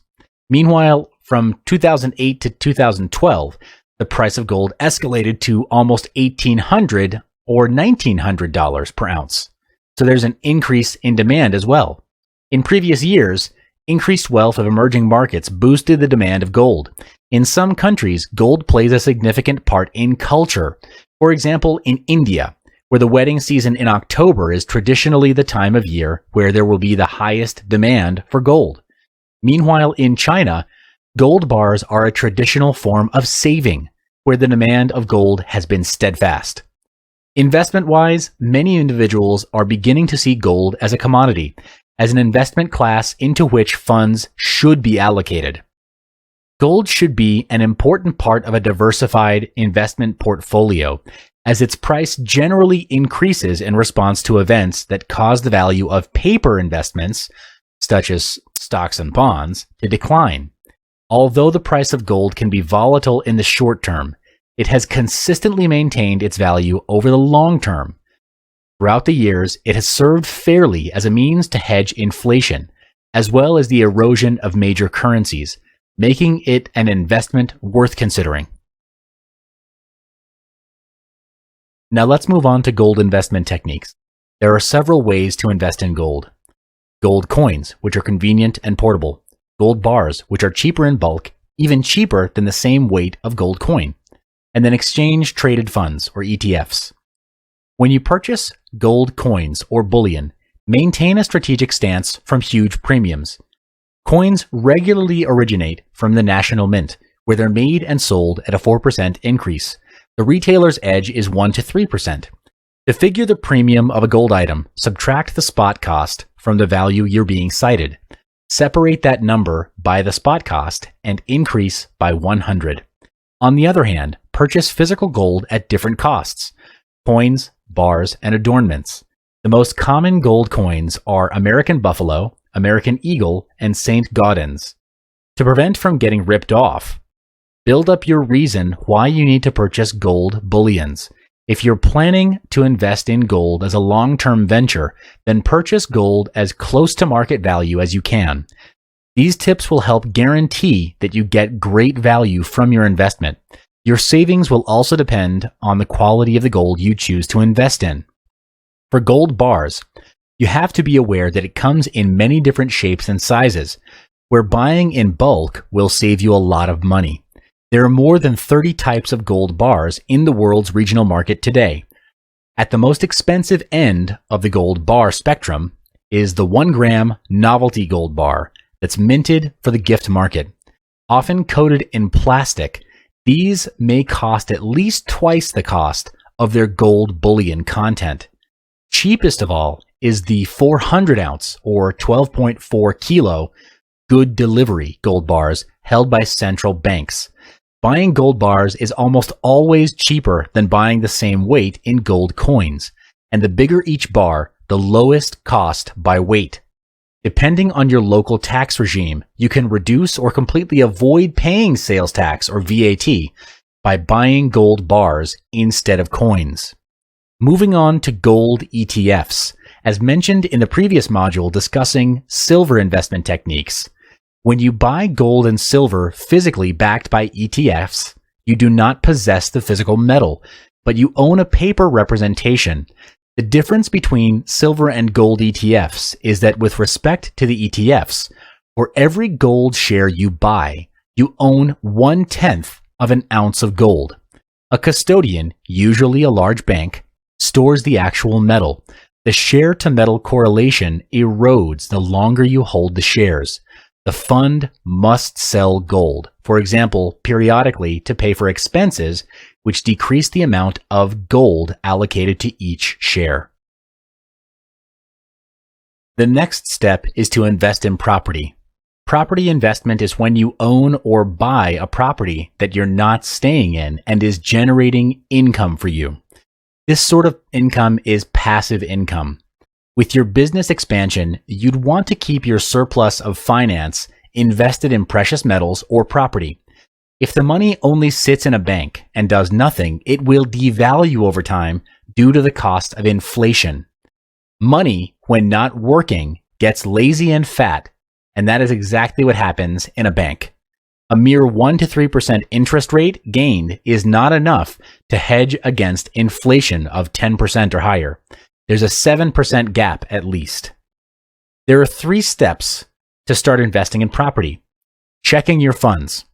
Meanwhile, from 2008 to 2012, the price of gold escalated to almost $1,800 or $1,900 per ounce. So there's an increase in demand as well. In previous years, increased wealth of emerging markets boosted the demand of gold. In some countries, gold plays a significant part in culture. For example, in India, where the wedding season in October is traditionally the time of year where there will be the highest demand for gold. Meanwhile, in China, gold bars are a traditional form of saving, where the demand of gold has been steadfast. Investment-wise, many individuals are beginning to see gold as a commodity, as an investment class into which funds should be allocated. Gold should be an important part of a diversified investment portfolio, as its price generally increases in response to events that cause the value of paper investments, such as stocks and bonds, to decline. Although the price of gold can be volatile in the short term, it has consistently maintained its value over the long term. Throughout the years, it has served fairly as a means to hedge inflation, as well as the erosion of major currencies, making it an investment worth considering. Now let's move on to gold investment techniques. There are several ways to invest in gold. Gold coins, which are convenient and portable. Gold bars, which are cheaper in bulk, even cheaper than the same weight of gold coin. And then exchange traded funds, or ETFs. When you purchase gold coins or bullion, maintain a strategic stance from huge premiums. Coins regularly originate from the National Mint, where they're made and sold at a 4% increase. The retailer's edge is 1 to 3%. To figure the premium of a gold item, subtract the spot cost from the value you're being cited. Separate that number by the spot cost and increase by 100. On the other hand, purchase physical gold at different costs: coins, bars, and adornments. The most common gold coins are American Buffalo, American Eagle, and St. Gaudens. To prevent from getting ripped off, build up your reason why you need to purchase gold bullions. If you're planning to invest in gold as a long-term venture, then purchase gold as close to market value as you can. These tips will help guarantee that you get great value from your investment. Your savings will also depend on the quality of the gold you choose to invest in. For gold bars, you have to be aware that it comes in many different shapes and sizes, where buying in bulk will save you a lot of money. There are more than 30 types of gold bars in the world's regional market today. At the most expensive end of the gold bar spectrum is the 1 gram novelty gold bar that's minted for the gift market. Often coated in plastic, these may cost at least twice the cost of their gold bullion content. Cheapest of all is the 400 ounce or 12.4 kilo good delivery gold bars held by central banks. Buying gold bars is almost always cheaper than buying the same weight in gold coins, and the bigger each bar, the lowest cost by weight. Depending on your local tax regime, you can reduce or completely avoid paying sales tax or VAT by buying gold bars instead of coins. Moving on to gold ETFs. As mentioned in the previous module discussing silver investment techniques, when you buy gold and silver physically backed by ETFs, you do not possess the physical metal, but you own a paper representation. The difference between silver and gold ETFs is that with respect to the ETFs, for every gold share you buy, you own 1/10 of an ounce of gold. A custodian, usually a large bank, stores the actual metal. The share-to-metal correlation erodes the longer you hold the shares. The fund must sell gold, for example, periodically to pay for expenses, which decrease the amount of gold allocated to each share. The next step is to invest in property. Property investment is when you own or buy a property that you're not staying in and is generating income for you. This sort of income is passive income. With your business expansion, you'd want to keep your surplus of finance invested in precious metals or property. If the money only sits in a bank and does nothing, it will devalue over time due to the cost of inflation. Money, when not working, gets lazy and fat, and that is exactly what happens in a bank. A mere 1 to 3% interest rate gained is not enough to hedge against inflation of 10% or higher. There's a 7% gap at least. There are 3 steps to start investing in property: checking your funds,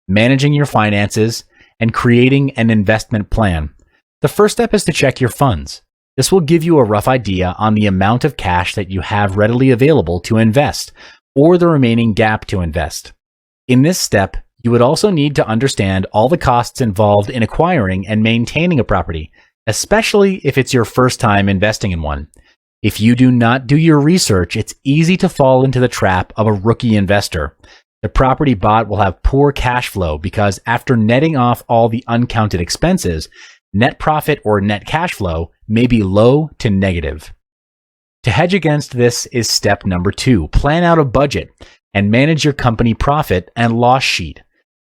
managing your finances, and creating an investment plan. The first step is to check your funds. This will give you a rough idea on the amount of cash that you have readily available to invest, or the remaining gap to invest. In this step, you would also need to understand all the costs involved in acquiring and maintaining a property, especially if it's your first time investing in one. If you do not do your research, it's easy to fall into the trap of a rookie investor. The property bought will have poor cash flow because after netting off all the uncounted expenses, net profit or net cash flow may be low to negative. To hedge against this is step number 2. Plan out a budget and manage your company profit and loss sheet,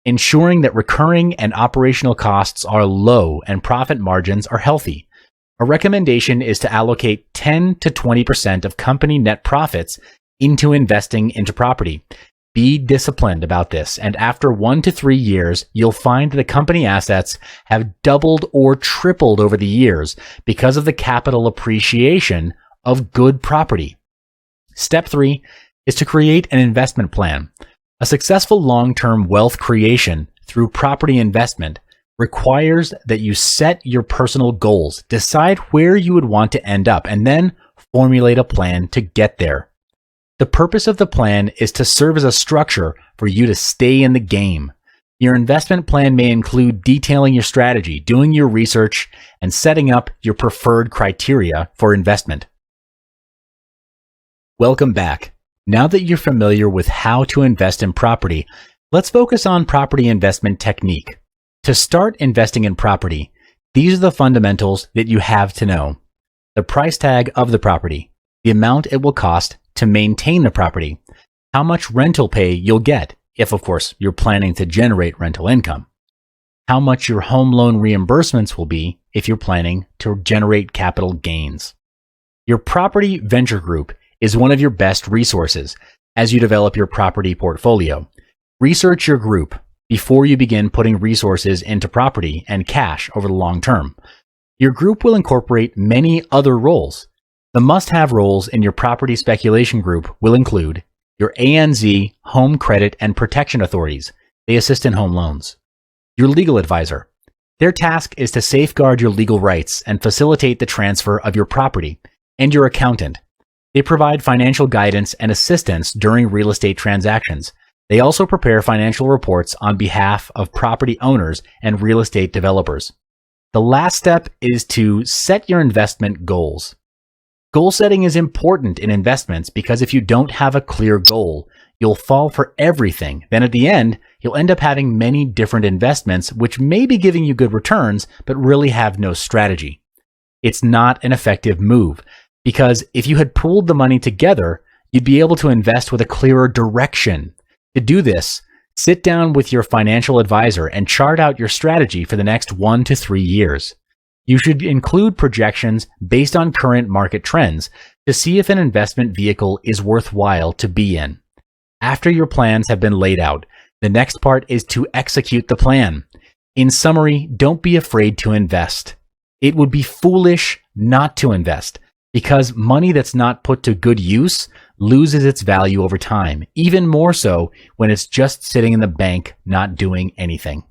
ensuring that recurring and operational costs are low and profit margins are healthy. A recommendation is to allocate 10 to 20% of company net profits into investing into property. Be disciplined about this, and after 1 to 3 years, you'll find the company assets have doubled or tripled over the years because of the capital appreciation of good property. Step 3 is to create an investment plan. A successful long-term wealth creation through property investment requires that you set your personal goals, decide where you would want to end up, and then formulate a plan to get there. The purpose of the plan is to serve as a structure for you to stay in the game. Your investment plan may include detailing your strategy, doing your research, and setting up your preferred criteria for investment. Welcome back. Now that you're familiar with how to invest in property, let's focus on property investment technique. To start investing in property, these are the fundamentals that you have to know: the price tag of the property, the amount it will cost to maintain the property, how much rental pay you'll get, if of course you're planning to generate rental income, how much your home loan reimbursements will be if you're planning to generate capital gains. Your property venture group is one of your best resources as you develop your property portfolio. Research your group before you begin putting resources into property and cash over the long term. Your group will incorporate many other roles. The must-have roles in your property speculation group will include your ANZ, Home Credit and Protection Authorities. They assist in home loans. Your legal advisor. Their task is to safeguard your legal rights and facilitate the transfer of your property. And your accountant. They provide financial guidance and assistance during real estate transactions. They also prepare financial reports on behalf of property owners and real estate developers. The last step is to set your investment goals. Goal setting is important in investments because if you don't have a clear goal, you'll fall for everything. Then at the end, you'll end up having many different investments which may be giving you good returns, but really have no strategy. It's not an effective move. Because if you had pooled the money together, you'd be able to invest with a clearer direction. To do this, sit down with your financial advisor and chart out your strategy for the next 1 to 3 years. You should include projections based on current market trends to see if an investment vehicle is worthwhile to be in. After your plans have been laid out, the next part is to execute the plan. In summary, don't be afraid to invest. It would be foolish not to invest, because money that's not put to good use loses its value over time, even more so when it's just sitting in the bank not doing anything.